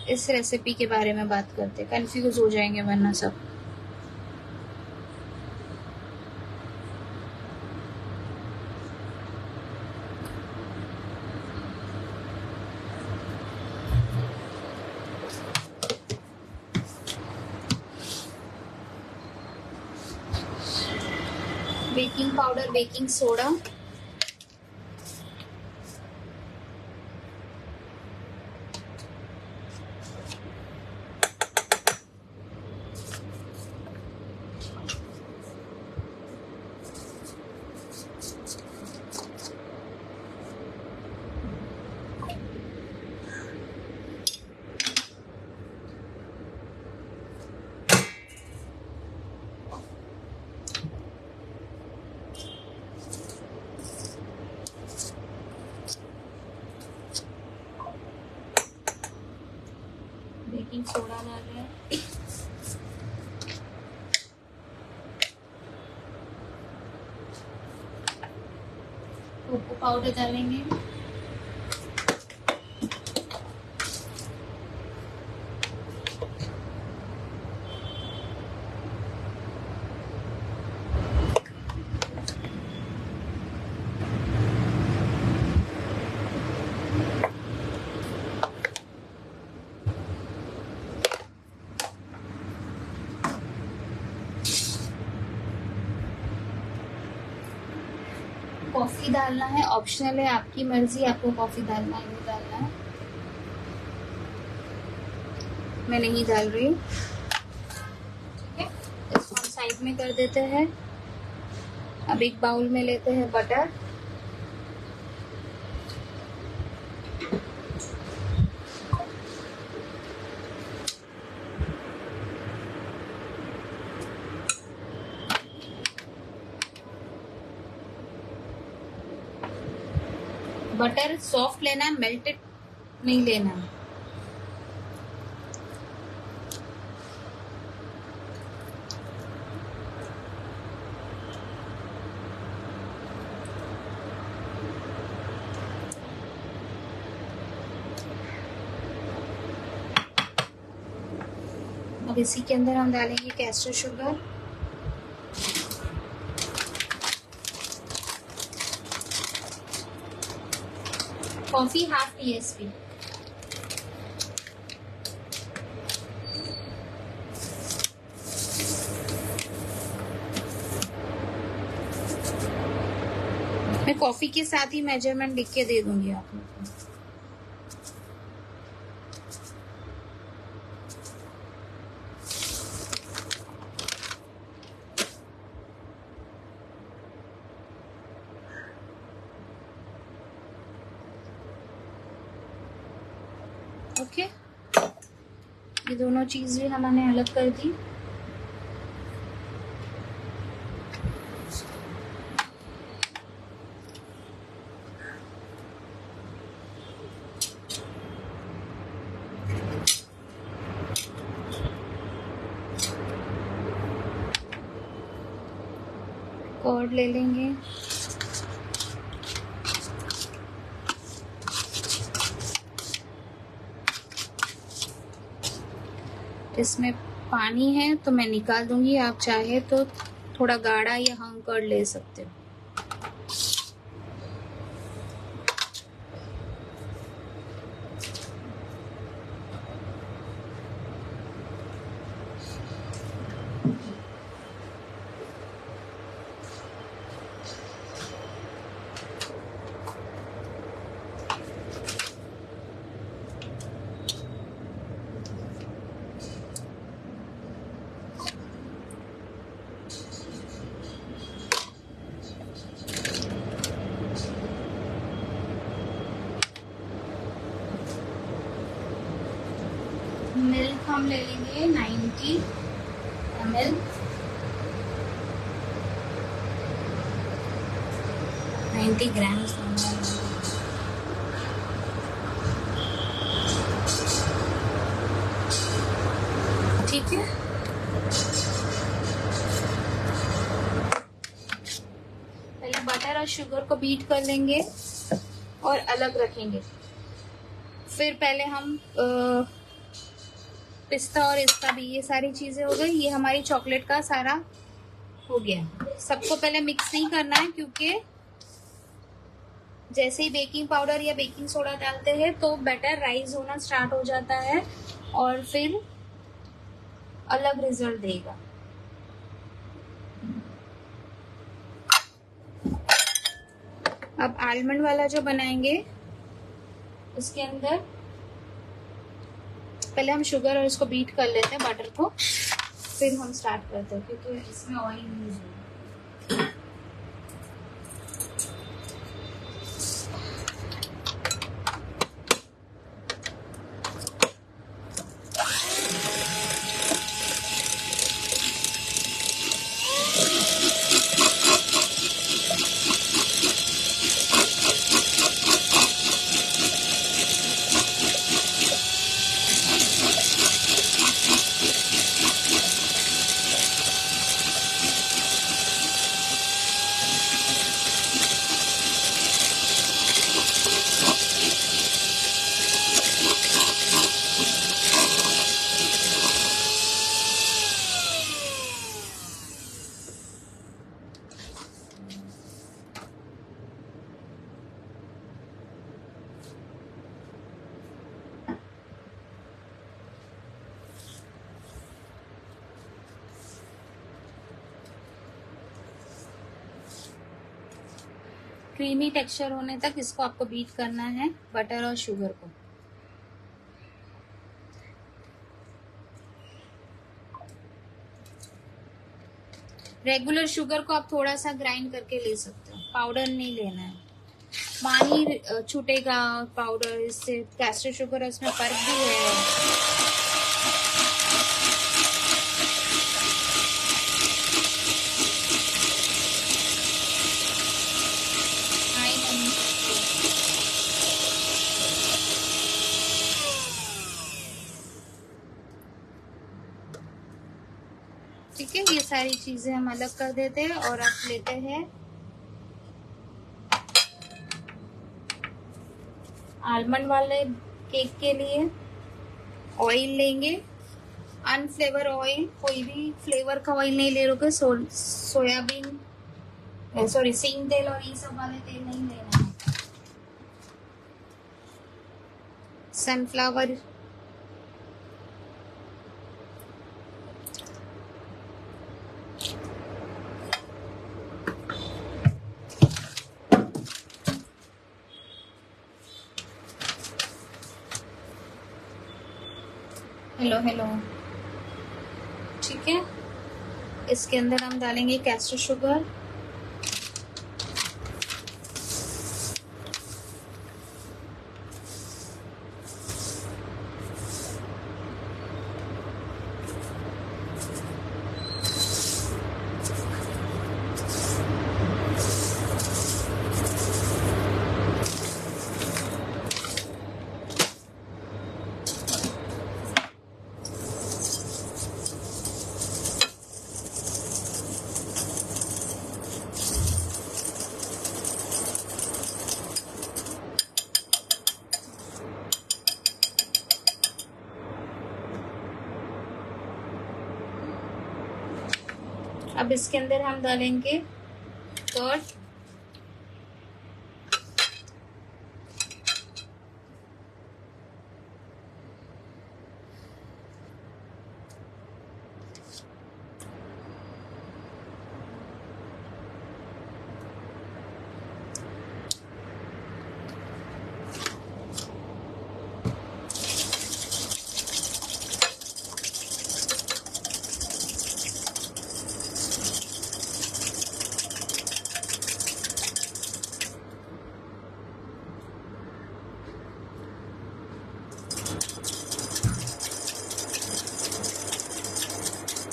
इस रेसिपी के बारे में बात करते, कंफ्यूज हो जाएंगे वरना सब। Baking powder, baking soda, baking soda डाल रहे हैं, कोको पाउडर डालेंगे, कॉफी डालना है, ऑप्शनल है, आपकी मर्जी, आपको कॉफी डालना है नहीं डालना है। मैं नहीं डाल रही हूँ, ठीक है। इसको हम साइड में कर देते हैं। अब एक बाउल में लेते हैं बटर, बटर सॉफ्ट लेना है, मेल्टेड नहीं लेना है। अब इसी के अंदर हम डालेंगे castor sugar, coffee half teaspoon, मैं कॉफी के साथ ही मेजरमेंट लिख के दे दूंगी आप लोग को। ओके, ये दोनों चीज भी हमने अलग कर दी। कर्ड ले लेंगे, इसमें पानी है तो मैं निकाल दूंगी, आप चाहे तो थोड़ा गाढ़ा या हम कर्ड ले सकते हो। मिल्क हम ले लेंगे 90, ml, 90 grams होना है। ठीक है, पहले बटर और शुगर को बीट कर लेंगे और अलग रखेंगे। फिर पहले हम पिस्ता और इसका भी, ये सारी चीजें हो गई। ये हमारी चॉकलेट का सारा हो गया। सबको पहले मिक्स नहीं करना है, क्योंकि जैसे ही बेकिंग पाउडर या बेकिंग सोडा डालते हैं तो बैटर राइज होना स्टार्ट हो जाता है और फिर अलग रिजल्ट देगा। अब आलमंड वाला जो बनाएंगे, उसके अंदर पहले हम शुगर और इसको बीट कर लेते हैं, बटर को, फिर हम स्टार्ट करते हैं, क्योंकि इसमें ऑयल यूज है। क्रीमी टेक्सचर होने तक इसको आपको बीट करना है, बटर और शुगर को। रेगुलर शुगर को आप थोड़ा सा ग्राइंड करके ले सकते हो, पाउडर नहीं लेना है। पानी छूटेगा पाउडर, इससे कैस्टर शुगर इसमें फर्क भी है। ठीक है, ये सारी चीजें हम अलग कर देते हैं और अब लेते हैं आलमंड वाले केक के लिए ऑयल लेंगे। अनफ्लेवर ऑयल, कोई भी फ्लेवर का ऑयल नहीं ले रहे, सोयाबीन सॉरी सींग तेल और ये सब वाले तेल नहीं लेना है। सनफ्लावर हेलो, ठीक है। इसके अंदर हम डालेंगे कैस्टर शुगर, अब इसके अंदर हम डालेंगे कर्ड,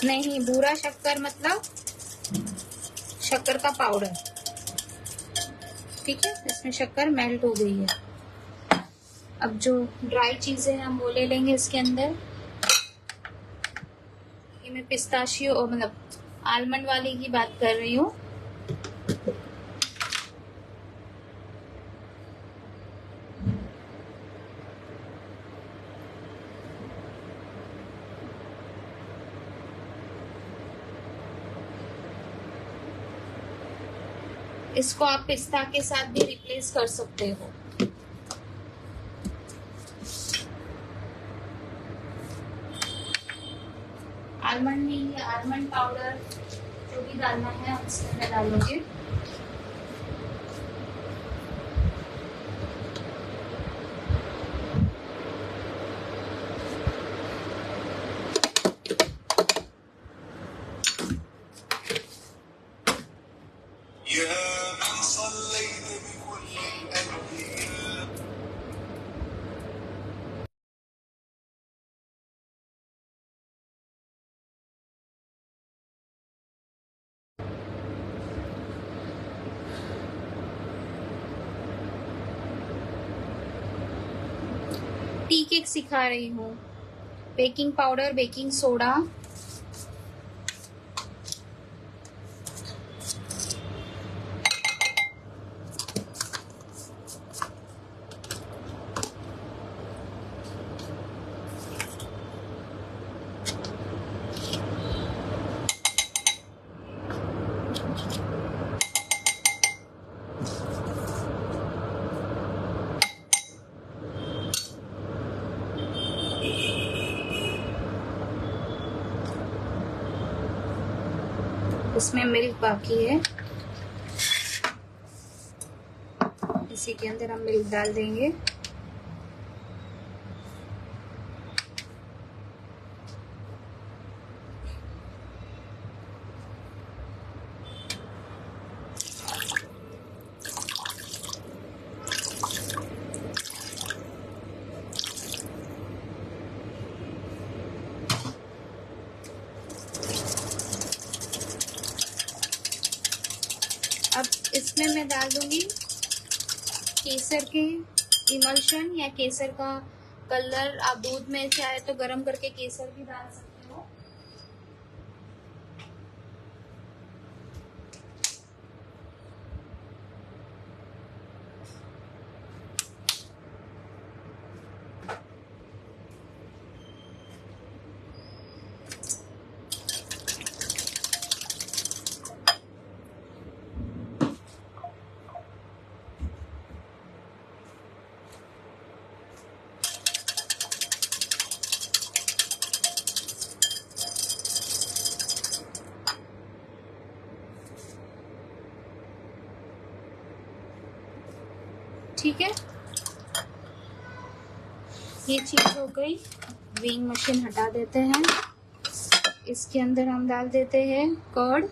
नहीं, बूरा शक्कर मतलब शक्कर का पाउडर। ठीक है, इसमें शक्कर मेल्ट हो गई है। अब जो ड्राई चीजें हैं हम वो ले लेंगे इसके अंदर। ये मैं पिस्ताशियो मतलब आलमंड वाली की बात कर रही हूँ। इसको आप पिस्ता के साथ भी रिप्लेस कर सकते हो। आलमंड नहीं, आलमंड पाउडर जो भी डालना है आप इसके अंदर डालोगे। टी केक सिखा रही हूँ। बेकिंग पाउडर, बेकिंग सोडा, इसमें मिल्क बाकी है, इसी के अंदर हम मिल्क डाल देंगे। अब इसमें मैं डाल दूंगी केसर के इमल्शन या केसर का कलर। आप दूध में चाहे तो गर्म करके केसर भी डाल सकते हो। ठीक है, ये चीज हो गई। व्हींग मशीन हटा देते हैं। इसके अंदर हम डाल देते हैं कर्ड।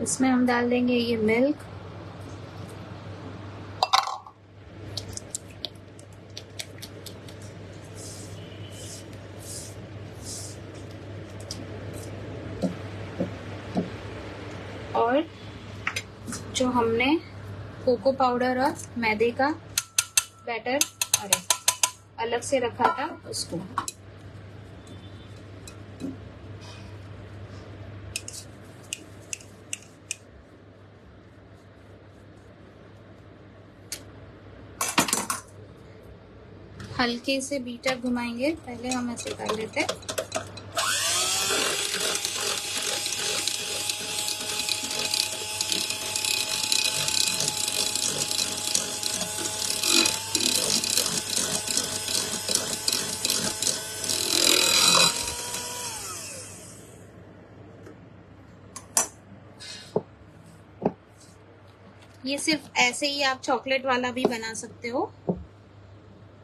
इसमें हम डाल देंगे ये मिल्क। और जो हमने कोको पाउडर और मैदे का बैटर अलग से रखा था उसको। हल्के से बीटर घुमाएंगे, पहले हम ऐसे कर लेते हैं। ये सिर्फ ऐसे ही आप चॉकलेट वाला भी बना सकते हो।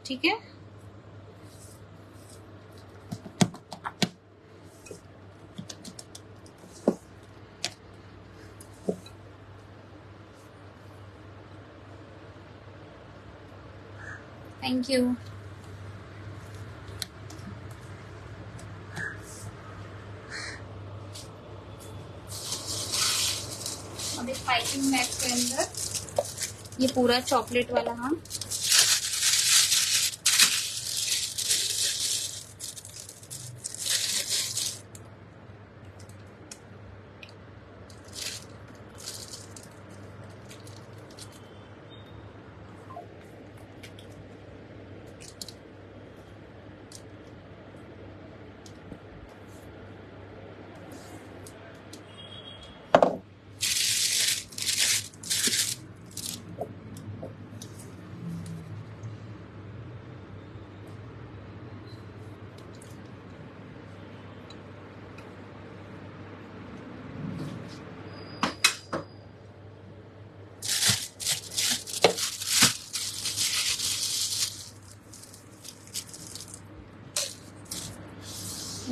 ठीक है। Thank you. अब एक पाइपिंग बैग के अंदर ये पूरा चॉकलेट वाला हम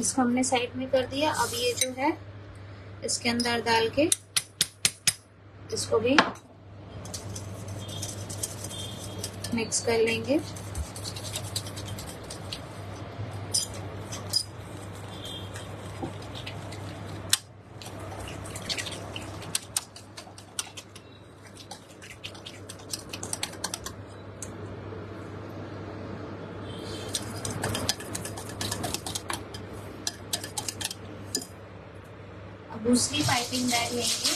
इसको हमने साइड में कर दिया। अब ये जो है इसके अंदर डाल के इसको भी मिक्स कर लेंगे। अब दूसरी पाइपिंग बैग लेंगे,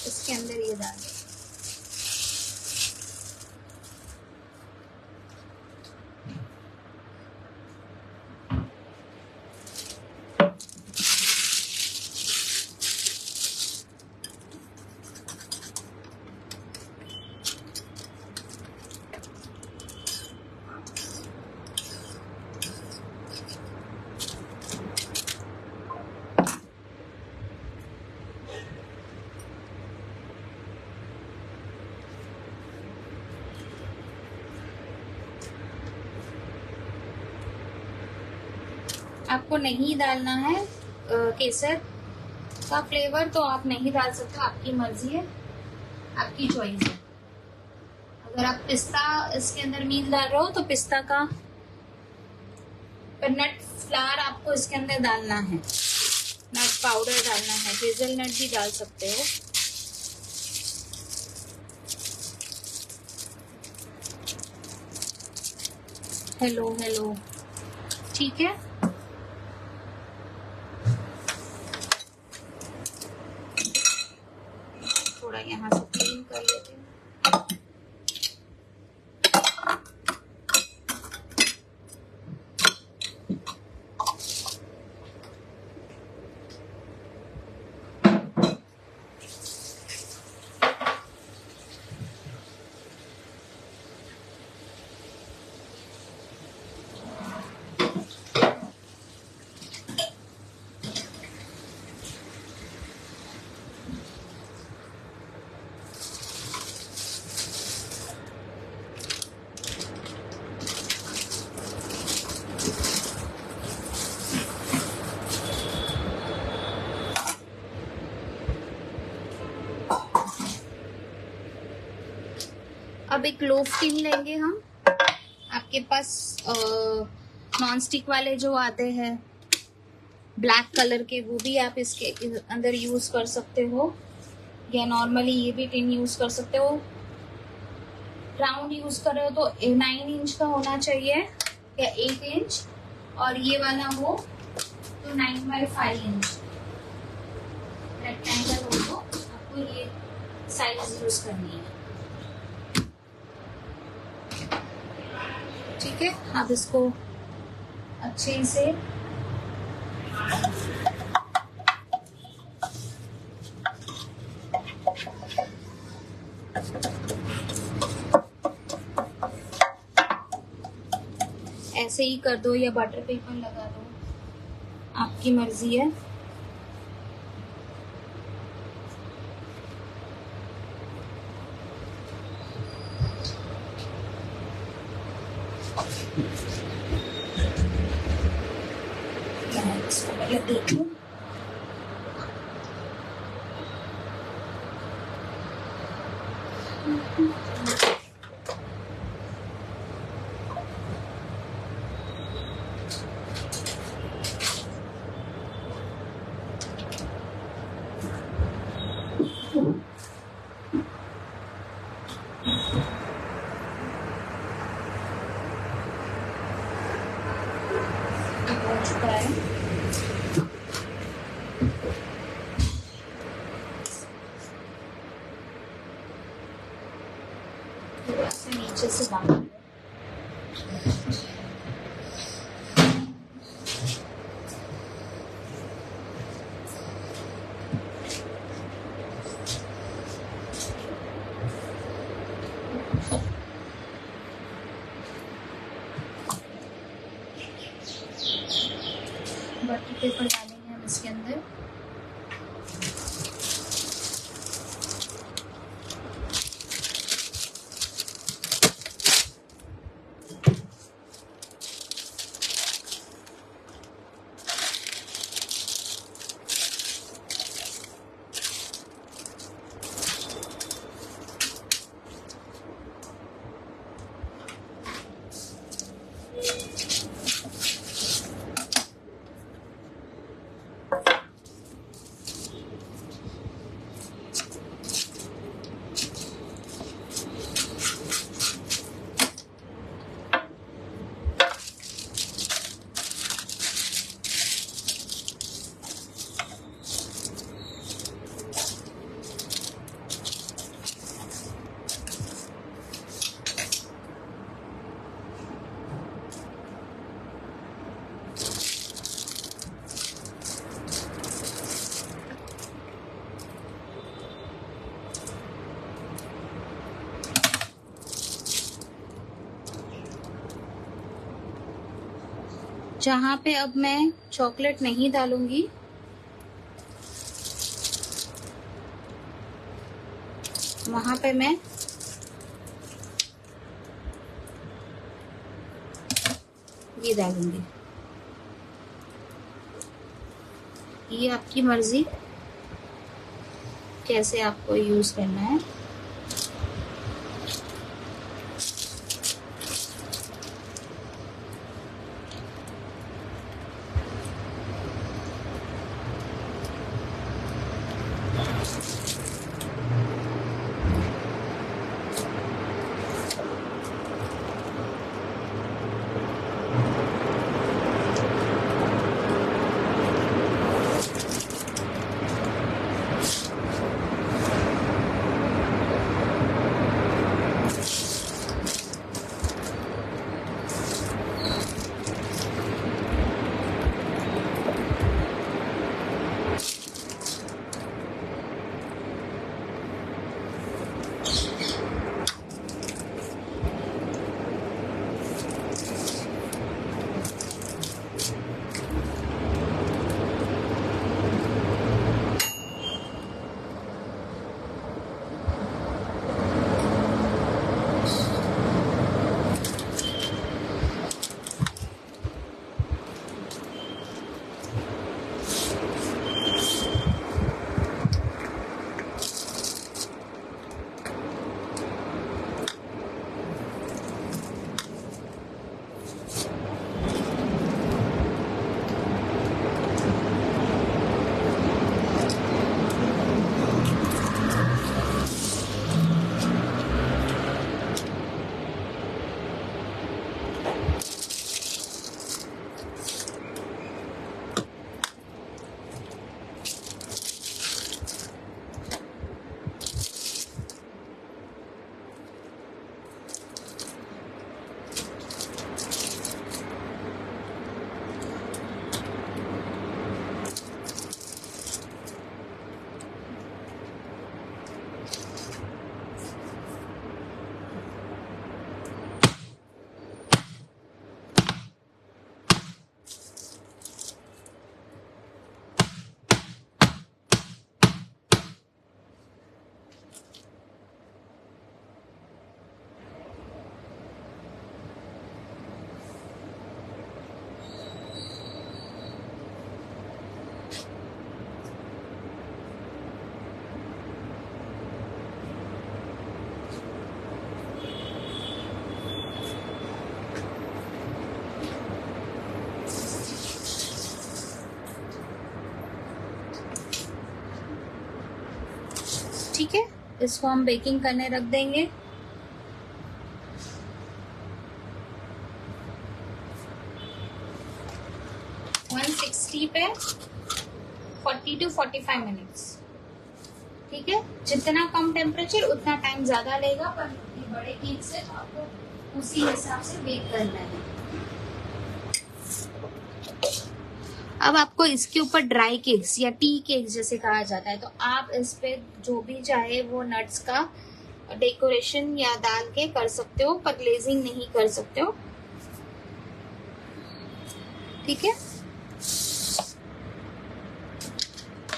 इसके अंदर ये डाल दें। आपको नहीं डालना है केसर का फ्लेवर तो आप नहीं डाल सकते, आपकी मर्जी है, आपकी चॉइस है। अगर आप पिस्ता इसके अंदर मील डाल रहे हो तो पिस्ता का नट फ्लावर आपको इसके अंदर डालना है, नट पाउडर डालना है। हेज़लनट भी डाल सकते हो। हेलो हेलो, ठीक है। थोड़ा यहाँ से क्लीन कर लेते हैं। अब एक लोफ टिन लेंगे हम। आपके पास नॉन स्टिक वाले जो आते हैं ब्लैक कलर के, वो भी आप इसके अंदर यूज कर सकते हो, या नॉर्मली ये भी टिन यूज कर सकते हो। राउंड यूज कर रहे हो तो 9 इंच का होना चाहिए या 8 इंच, और ये वाला हो तो 9x5 इंच रेक्टेंगल हो तो आपको ये साइज यूज करनी है। ठीक है, अब इसको अच्छे से ऐसे ही कर दो या बटर पेपर लगा दो, आपकी मर्जी है। इसको पहले देख लूं। हो चुका है। थोड़ा सा नीचे से बांध, बटर पेपर डालेंगे हम इसके अंदर। जहाँ पे अब मैं चॉकलेट नहीं डालूंगी, वहां पे मैं ये डालूंगी। ये आपकी मर्जी कैसे आपको यूज करना है। ठीक है, इसको हम बेकिंग करने रख देंगे। पे 40 to 45 मिनट्स। ठीक है, जितना कम टेम्परेचर उतना टाइम ज्यादा लेगा, पर ये बड़े केक से आपको उसी हिसाब से बेक करना है। अब आपको इसके ऊपर ड्राई केक्स या टी केक्स जैसे कहा जाता है, तो आप इस पे जो भी चाहे वो नट्स का डेकोरेशन या डाल के कर सकते हो, पर ग्लेजिंग नहीं कर सकते हो। ठीक है,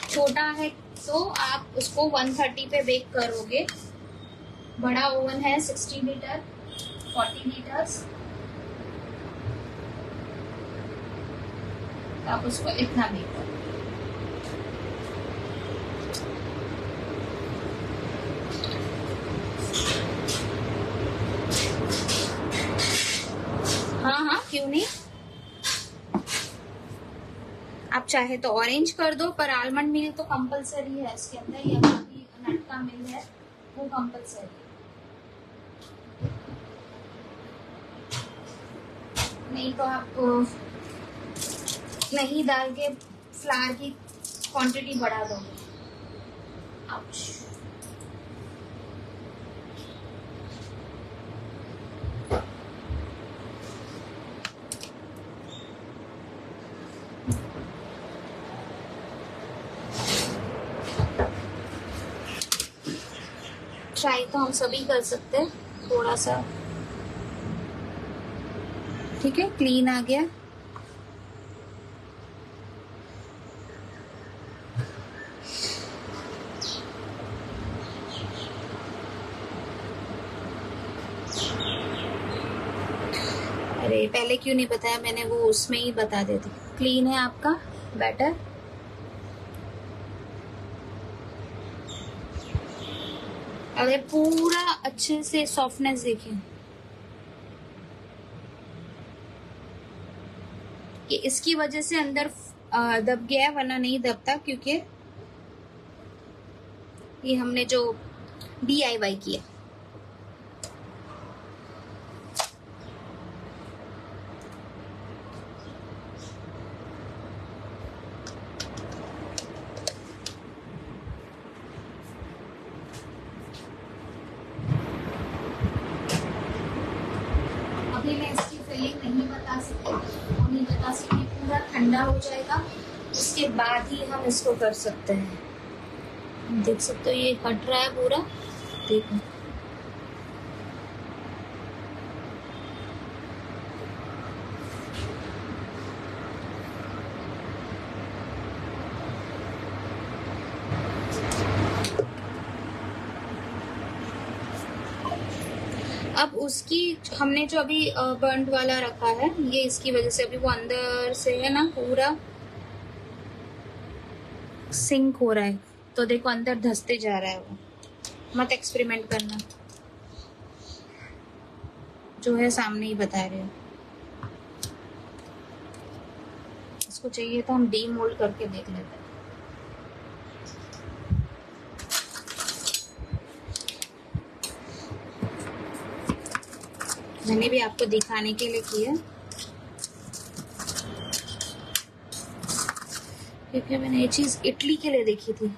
छोटा है तो आप उसको 130 पे बेक करोगे। बड़ा ओवन है 60 लीटर 40 लीटर्स, तो आप उसको इतना बेक करो। हाँ, क्यों नहीं। आप चाहे तो ऑरेंज कर दो, पर आलमंड मिल्क तो कंपलसरी है इसके अंदर, या जो भी नट का मिल्क है वो कंपलसरी है। नहीं तो आप नहीं डाल के फ्लावर की क्वांटिटी बढ़ा दोगे। ट्राई तो हम सभी कर सकते हैं थोड़ा सा। ठीक है, क्लीन आ गया। अरे पहले क्यों नहीं बताया मैंने, वो उसमें ही बता देती। क्लीन है आपका बैटर। अगर पूरा अच्छे से सॉफ्टनेस देखिए, कि इसकी वजह से अंदर दब गया है, वरना नहीं दबता, क्योंकि ये हमने जो DIY किया। अभी मैं इसकी फिलिंग नहीं बता सकती, पूरा ठंडा हो जाएगा उसके बाद ही हम इसको कर सकते हैं। देख सकते हो ये कट रहा है पूरा, देखो। अब उसकी हमने जो अभी बर्न्ड वाला रखा है, ये इसकी वजह से अभी वो अंदर से है ना पूरा सिंक हो रहा है, तो देखो अंदर धंसते जा रहा है वो। मत एक्सपेरिमेंट करना, जो है सामने ही बता रहे हो। इसको चाहिए तो हम डीमोल्ड करके देख लेते हैं। मैंने भी आपको दिखाने के लिए किया, क्योंकि मैंने ये चीज इटली के लिए देखी थी।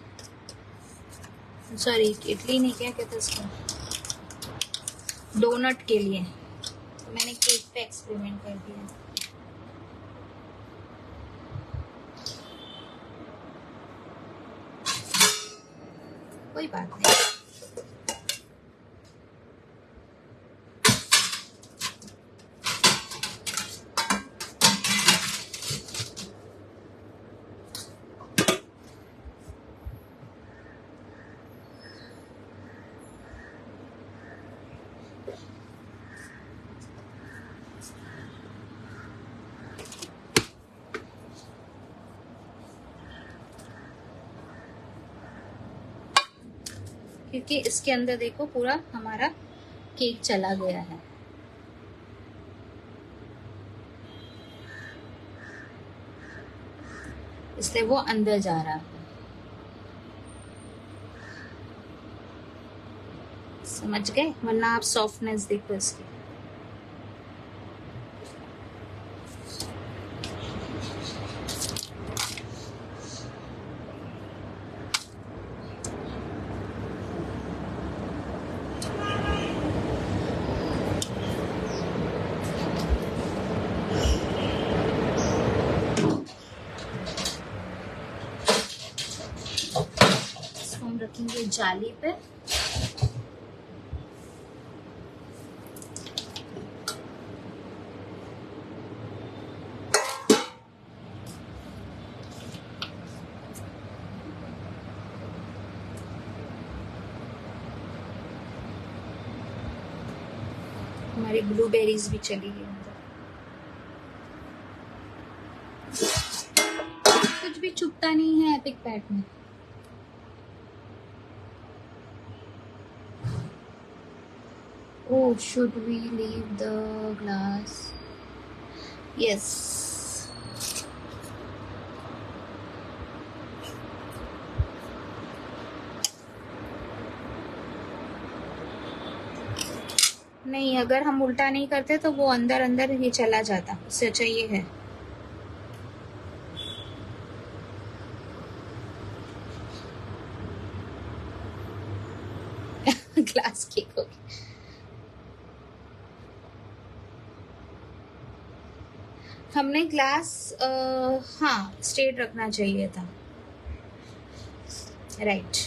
सॉरी, इटली नहीं, क्या कहते इसको, डोनट के लिए। तो मैंने केक पे एक्सपेरिमेंट कर दिया। कोई बात नहीं। क्योंकि इसके अंदर देखो पूरा हमारा केक चला गया है। इसलिए वो अंदर जा रहा है। समझ गए? वरना आप सॉफ्टनेस देखो इसकी। इसको हम रखेंगे जाली पे। हमारी ब्लूबेरीज भी चली गई अंदर। कुछ भी चुभता नहीं है एपिक पैड में। Oh, should we leave the glass? Yes. नहीं, अगर हम उल्टा नहीं करते तो वो अंदर अंदर ही चला जाता। उससे अच्छा ये है। ग्लास केक हो गया। हमने ग्लास हाँ स्ट्रेट रखना चाहिए था। राइट।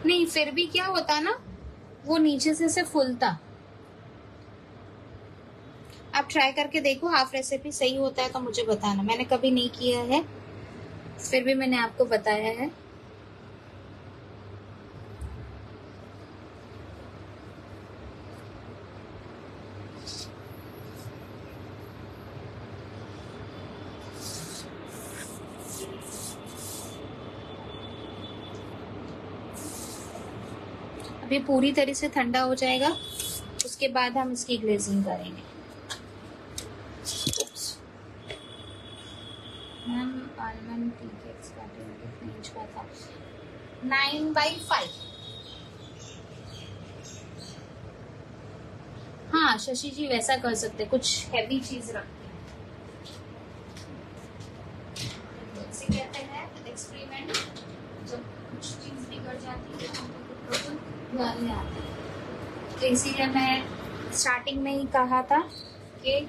नहीं, फिर भी क्या होता ना, वो नीचे से फूलता। आप ट्राई करके देखो, हाफ रेसिपी सही होता है तो मुझे बताना। मैंने कभी नहीं किया है, फिर भी मैंने आपको बताया है। अभी पूरी तरह से ठंडा हो जाएगा, उसके बाद हम इसकी ग्लेजिंग करेंगे। मैम आलमंड टी केक्स कितने इंच का था? 9x5। हाँ शशि जी, वैसा कर सकते, कुछ हैवी चीज रखते हैं। इसे कहते हैं एक्सपेरिमेंट। जब कुछ चीज बिगड़ जाती है तो ध्यान में आता है। तो इसीलिए मैं स्टार्टिंग में ही कहा था कि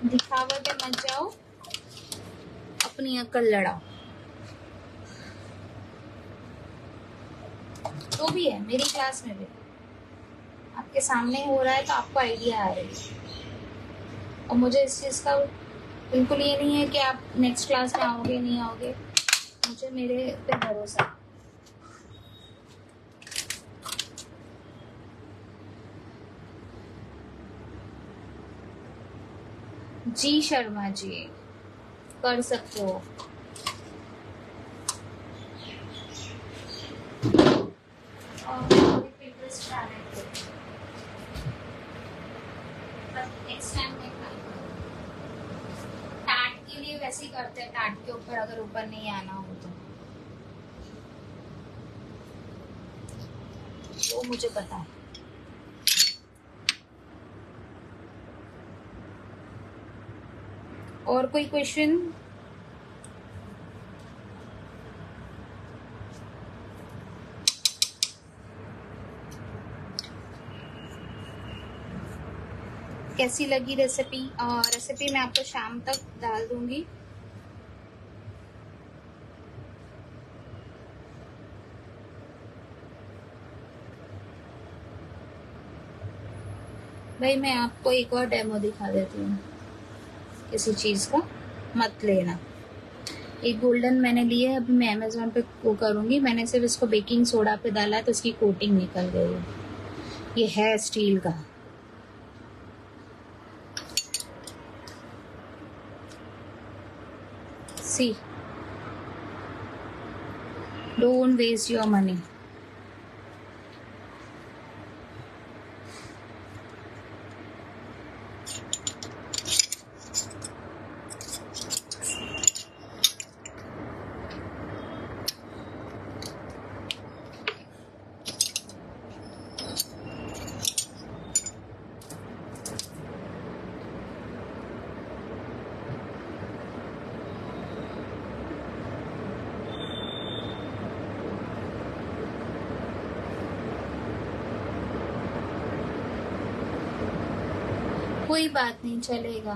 दिखावट में मत जाओ, अपनी अकल लड़ाओ। तो भी है मेरी क्लास में भी, आपके सामने हो रहा है तो आपको आइडिया आ रही है। और मुझे इस चीज का बिल्कुल ये नहीं है कि आप नेक्स्ट क्लास में आओगे नहीं आओगे, मुझे मेरे पे भरोसा। जी शर्मा जी, कर सकते हो। टाट के लिए वैसे ही करते हैं, टाट के ऊपर अगर ऊपर नहीं आना हो तो वो मुझे पता है। और कोई क्वेश्चन? कैसी लगी रेसिपी? रेसिपी मैं आपको शाम तक डाल दूंगी। भाई मैं आपको एक और डेमो दिखा देती हूँ किसी चीज का, मत लेना। एक गोल्डन मैंने लिए है, अभी मैं अमेज़न पे वो करूंगी। मैंने सिर्फ इसको बेकिंग सोडा पे डाला है तो इसकी कोटिंग निकल गई है। ये है स्टील का। सी, डोंट वेस्ट योर मनी। कोई बात नहीं, चलेगा।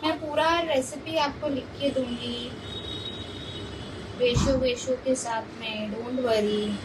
मैं पूरा रेसिपी आपको लिख के दूंगी रेशो के साथ में, डोंट वरी।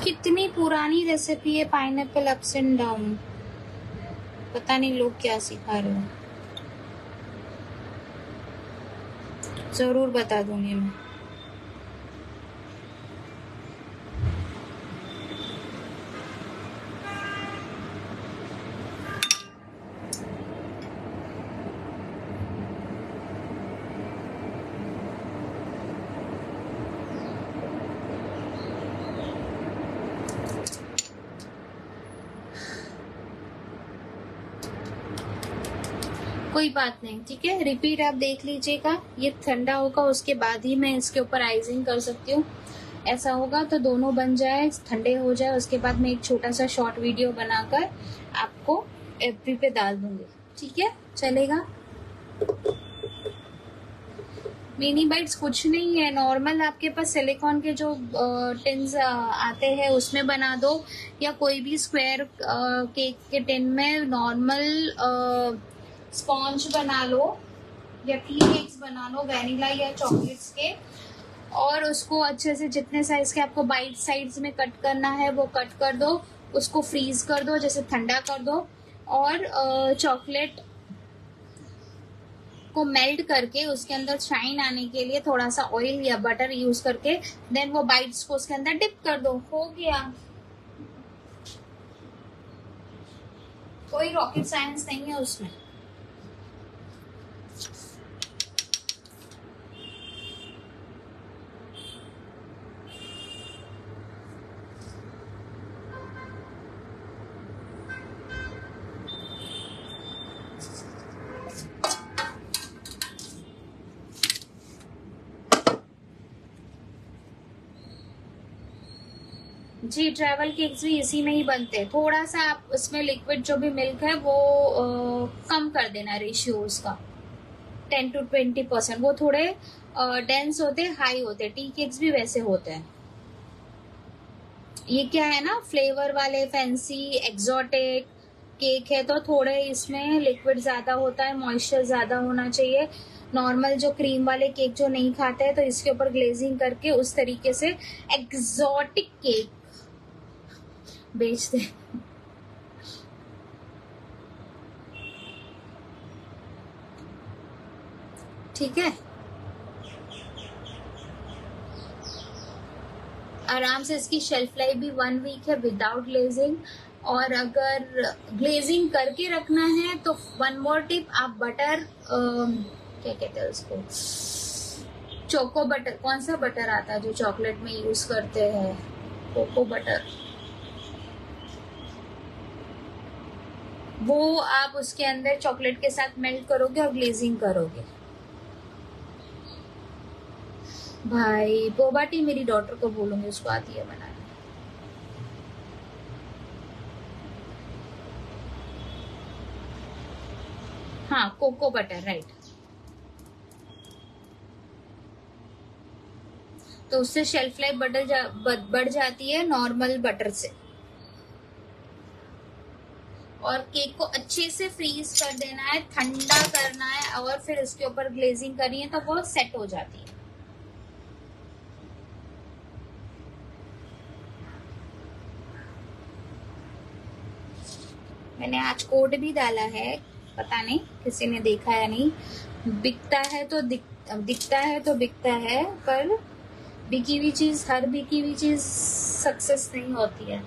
कितनी पुरानी रेसिपी है पाइनएप्पल अप्स एंड डाउन, पता नहीं लोग क्या सिखा रहे हो। जरूर बता दूंगी मैं। कोई बात नहीं, ठीक है। रिपीट आप देख लीजिएगा, ये ठंडा होगा उसके बाद ही मैं इसके ऊपर आइजिंग कर सकती हूँ। ऐसा होगा तो दोनों बन जाए, ठंडे हो जाए, उसके बाद मैं एक छोटा सा शॉर्ट वीडियो बनाकर आपको एफबी पे डाल दूंगी, ठीक है, चलेगा। मिनी बाइट्स कुछ नहीं है, नॉर्मल आपके पास सिलिकॉन के जो टिन्स आते हैं उसमें बना दो, या कोई भी स्क्वायर केक के टिन में नॉर्मल स्पॉन्ज बना लो, या टी केक्स बना लो वैनिला या चॉकलेट्स के, और उसको अच्छे से जितने साइज के आपको बाइट साइड्स में कट करना है वो कट कर दो, उसको फ्रीज कर दो, जैसे ठंडा कर दो, और चॉकलेट को मेल्ट करके उसके अंदर शाइन आने के लिए थोड़ा सा ऑयल या बटर यूज करके देन वो बाइट्स को उसके अंदर डिप कर दो, हो गया। कोई रॉकेट साइंस नहीं है उसमें। जी, ट्रैवल केक्स भी इसी में ही बनते हैं। थोड़ा सा आप उसमें लिक्विड जो भी मिल्क है वो कम कर देना रेशियो उसका, 10 to 20%। वो थोड़े डेंस होते, हाई होते। टी केक्स भी वैसे होते हैं। ये क्या है ना, फ्लेवर वाले फैंसी एक्सोटिक केक है तो थोड़े इसमें लिक्विड ज्यादा होता है, मॉइस्चर ज्यादा होना चाहिए। नॉर्मल जो क्रीम वाले केक जो नहीं खाते हैं तो इसके ऊपर ग्लेजिंग करके उस तरीके से एक्सोटिक केक बेचते हैं। ठीक है, आराम से। इसकी शेल्फ लाइफ भी 1 वीक है विदाउट ग्लेजिंग। और अगर ग्लेजिंग करके रखना है तो 1 मोर टिप, आप बटर क्या कहते हैं उसको, चोको बटर, कौन सा बटर आता है जो चॉकलेट में यूज करते हैं, कोको बटर, वो आप उसके अंदर चॉकलेट के साथ मेल्ट करोगे और ग्लेजिंग करोगे। भाई बोबा टी मेरी डॉटर को बोलूंगी, उसको आती है बनाना। हाँ, कोको बटर, राइट। तो उससे शेल्फ लाइफ बढ़ जाती है नॉर्मल बटर से। और केक को अच्छे से फ्रीज कर देना है, ठंडा करना है, और फिर उसके ऊपर ग्लेजिंग करनी है तो वो सेट हो जाती है। मैंने आज कोड भी डाला है, पता नहीं किसी ने देखा या नहीं। बिकता है तो दिखता है तो बिकता है, पर बिकी हुई चीज, हर बिकी हुई चीज सक्सेस नहीं होती है।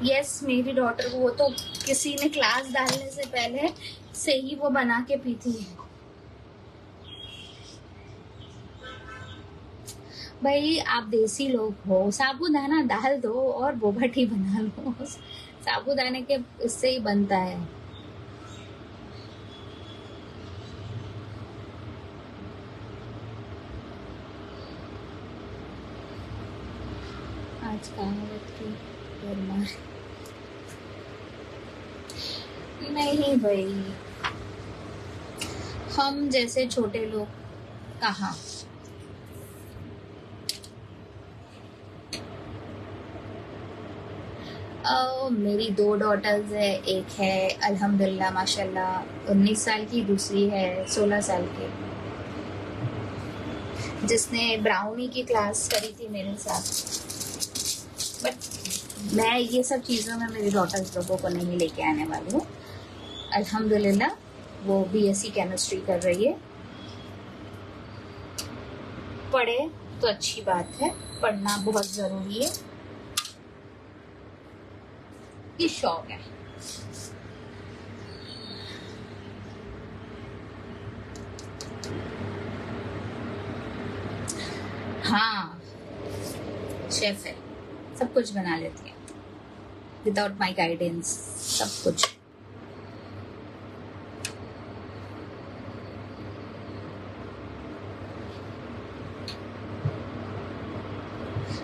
यस, मेरी डॉटर को वो तो किसी ने क्लास डालने से पहले से ही वो बना के पीती है। भाई आप देसी लोग हो, साबूदाना डाल दो और बोबा टी बना लो। साबूदाने के इससे ही बनता है। आज कहावत की भरमार। नहीं भाई, हम जैसे छोटे लोग कहाँ। मेरी 2 डॉटर्स है, एक है अल्हम्दुलिल्लाह माशाल्लाह 19 साल की, दूसरी है 16 साल की, जिसने ब्राउनी की क्लास करी थी मेरे साथ। बट मैं ये सब चीज़ों में मेरी डॉटर्स लोगों को नहीं लेके आने वाली हूँ। अल्हम्दुलिल्लाह वो बीएससी केमिस्ट्री कर रही है। पढ़े तो अच्छी बात है, पढ़ना बहुत ज़रूरी है, ये शौक है। हाँ, शेफ है, सब कुछ बना लेती है विदाउट माई गाइडेंस, सब कुछ।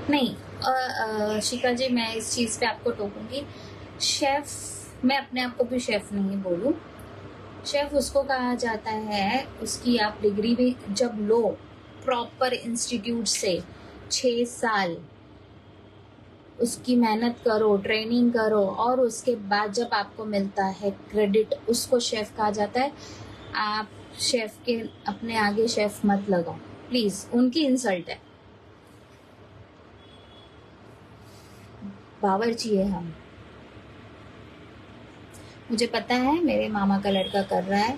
नहीं शिखा जी, मैं इस चीज़ पे आपको टोकूंगी। शेफ, मैं अपने आप को भी शेफ नहीं बोलूं। शेफ उसको कहा जाता है, उसकी आप डिग्री भी जब लो प्रॉपर इंस्टीट्यूट से 6 साल उसकी मेहनत करो, ट्रेनिंग करो, और उसके बाद जब आपको मिलता है क्रेडिट, उसको शेफ कहा जाता है। आप शेफ के अपने आगे शेफ मत लगाओ प्लीज, उनकी इंसल्ट है। बावर्ची है हम। मुझे पता है मेरे मामा का लड़का कर रहा है,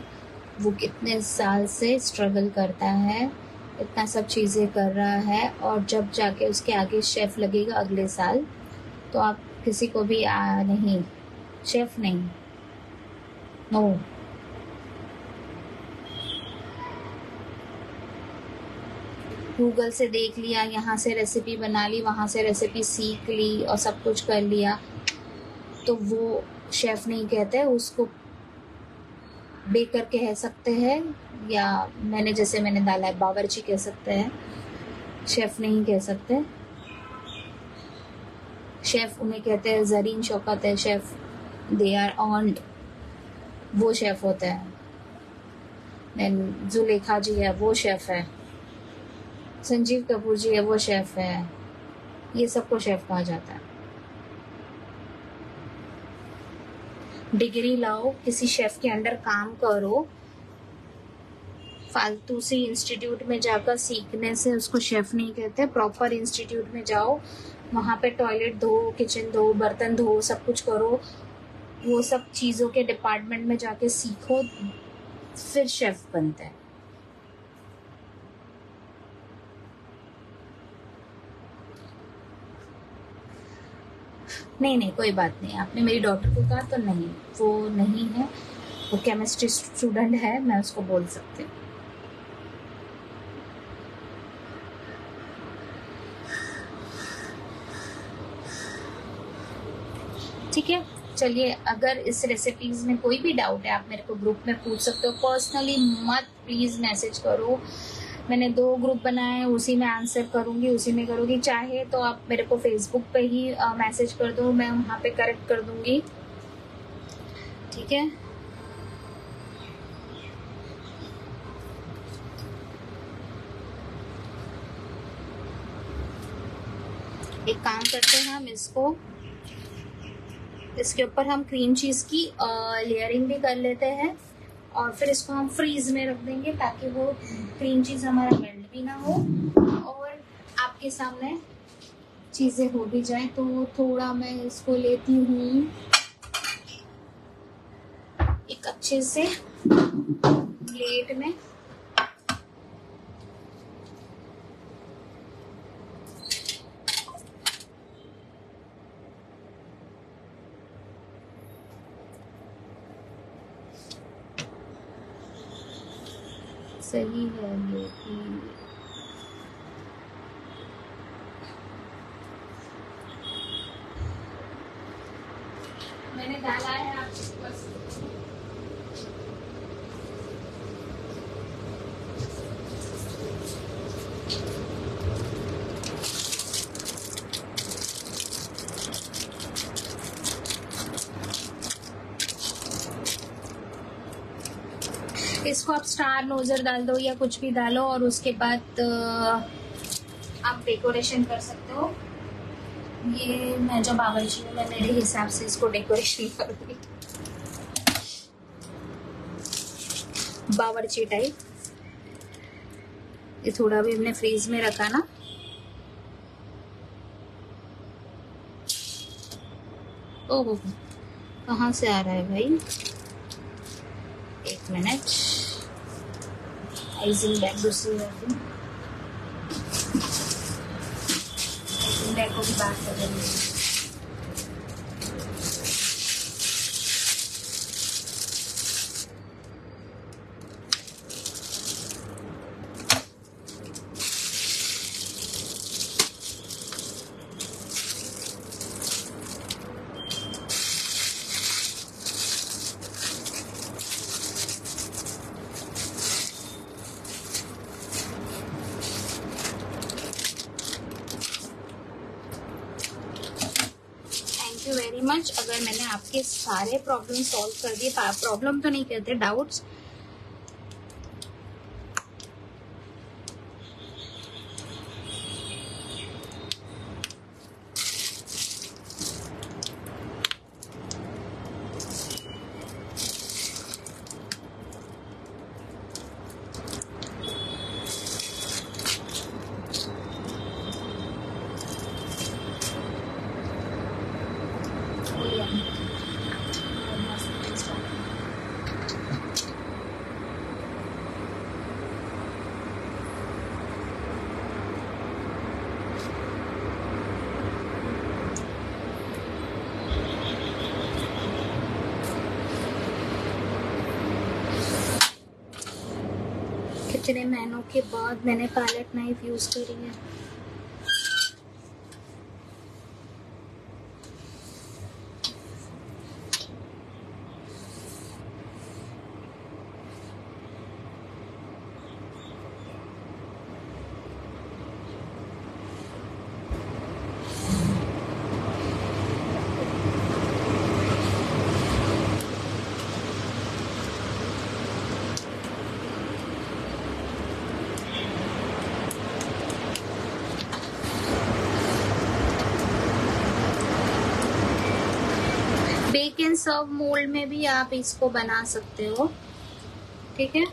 वो कितने साल से स्ट्रगल करता है, इतना सब चीज़ें कर रहा है, और जब जाके उसके आगे शेफ लगेगा अगले साल, तो आप किसी को भी नहीं, शेफ नहीं, नो। गूगल से देख लिया, यहाँ से रेसिपी बना ली, वहाँ से रेसिपी सीख ली और सब कुछ कर लिया, तो वो शेफ नहीं कहते हैं उसको। बेकर कह सकते हैं, या मैंने डाला है बावर्ची कह सकते हैं, शेफ नहीं कह सकते। शेफ उन्हें कहते हैं, जरीन शौकत है शेफ, दे आर ऑन्ड, वो शेफ होते हैं। जुलेखा जी है वो शेफ है, संजीव कपूर जी है वो शेफ है, ये सबको शेफ कहा जाता है। डिग्री लाओ, किसी शेफ के अंडर काम करो, फालतू सी इंस्टीट्यूट में जाकर सीखने से उसको शेफ नहीं कहते। प्रॉपर इंस्टीट्यूट में जाओ, वहाँ पे टॉयलेट धो, किचन धो, बर्तन धो, सब कुछ करो, वो सब चीज़ों के डिपार्टमेंट में जाके सीखो, फिर शेफ बनते हैं। नहीं कोई बात नहीं, आपने मेरी डॉटर को कहा तो नहीं, वो नहीं है, वो केमिस्ट्री स्टूडेंट है, मैं उसको बोल सकती हूँ। ठीक है, चलिए, अगर इस रेसिपीज में कोई भी डाउट है आप मेरे को ग्रुप में पूछ सकते हो, पर्सनली मत प्लीज मैसेज करो। मैंने 2 ग्रुप बनाए हैं, उसी में आंसर करूंगी, उसी में करूंगी। चाहे तो आप मेरे को फेसबुक पे ही मैसेज कर दो, मैं वहाँ पे करेक्ट कर दूंगी। ठीक है, एक काम करते हैं, हम इसके ऊपर हम क्रीम चीज की लेयरिंग भी कर लेते हैं, और फिर इसको हम फ्रीज में रख देंगे ताकि वो क्रीम चीज हमारा मेल्ट भी ना हो और आपके सामने चीजें हो भी जाए। तो थोड़ा मैं इसको लेती हूँ एक अच्छे से प्लेट में, सही है ये कि डाला है आपके बस। इसको आप स्टार नोजर डाल दो या कुछ भी डालो और उसके बाद आप डेकोरेशन कर सकते हो। ये मैं जो बावर्ची हूँ, मैं मेरे हिसाब से इसको डेकोरेशन करूँगी बावर्ची टाइप। ये थोड़ा भी हमने फ्रीज में रखा ना। ओह कहाँ से आ रहा है भाई, एक मिनट। आइजिंग बैग दूसरी आइजिंग बैग को भी बात कर देंगे। Thank you very much. अगर मैंने आपके सारे प्रॉब्लम सॉल्व कर दिए, प्रॉब्लम तो नहीं कहते, डाउट्स, कितने महीनों के बाद मैंने पैलेट नाइफ यूज करी है। बेक एंड सर्व मोल्ड में भी आप इसको बना सकते हो, ठीक है।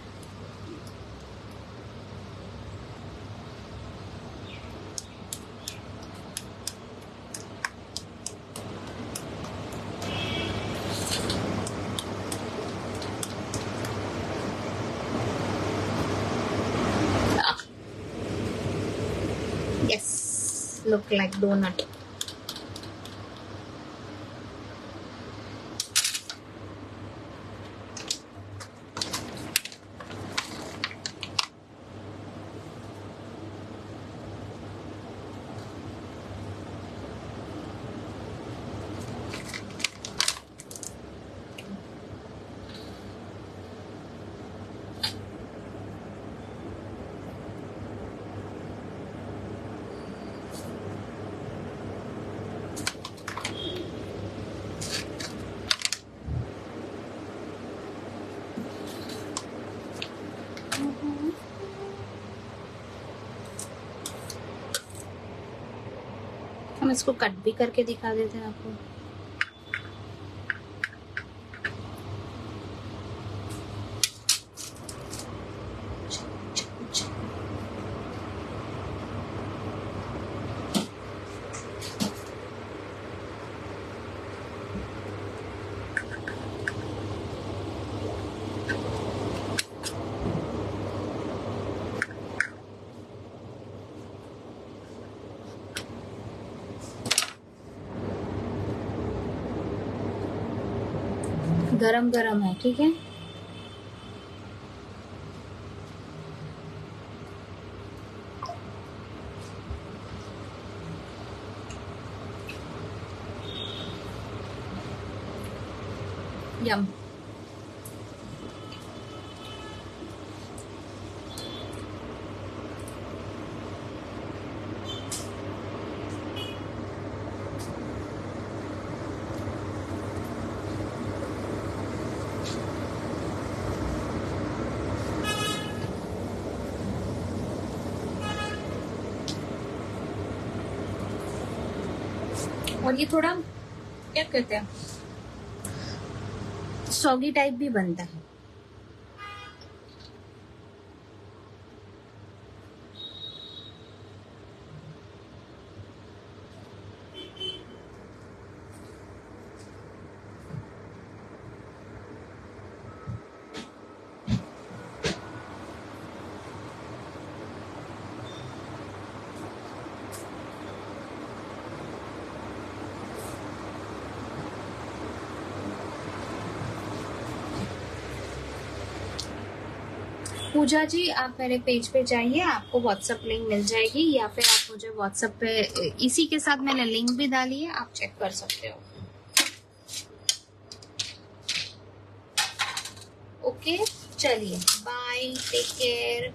Yes, look like donut. हम इसको कट भी करके दिखा देते हैं आपको। गरम गरम है, ठीक है। यम। और ये थोड़ा क्या कहते हैं, सॉगी टाइप भी बनता है। पूजा जी, आप मेरे पेज पे जाइए, आपको व्हाट्सएप लिंक मिल जाएगी, या फिर आप मुझे व्हाट्सएप पे, इसी के साथ मैंने लिंक भी डाली है, आप चेक कर सकते हो। ओके, चलिए बाय, टेक केयर।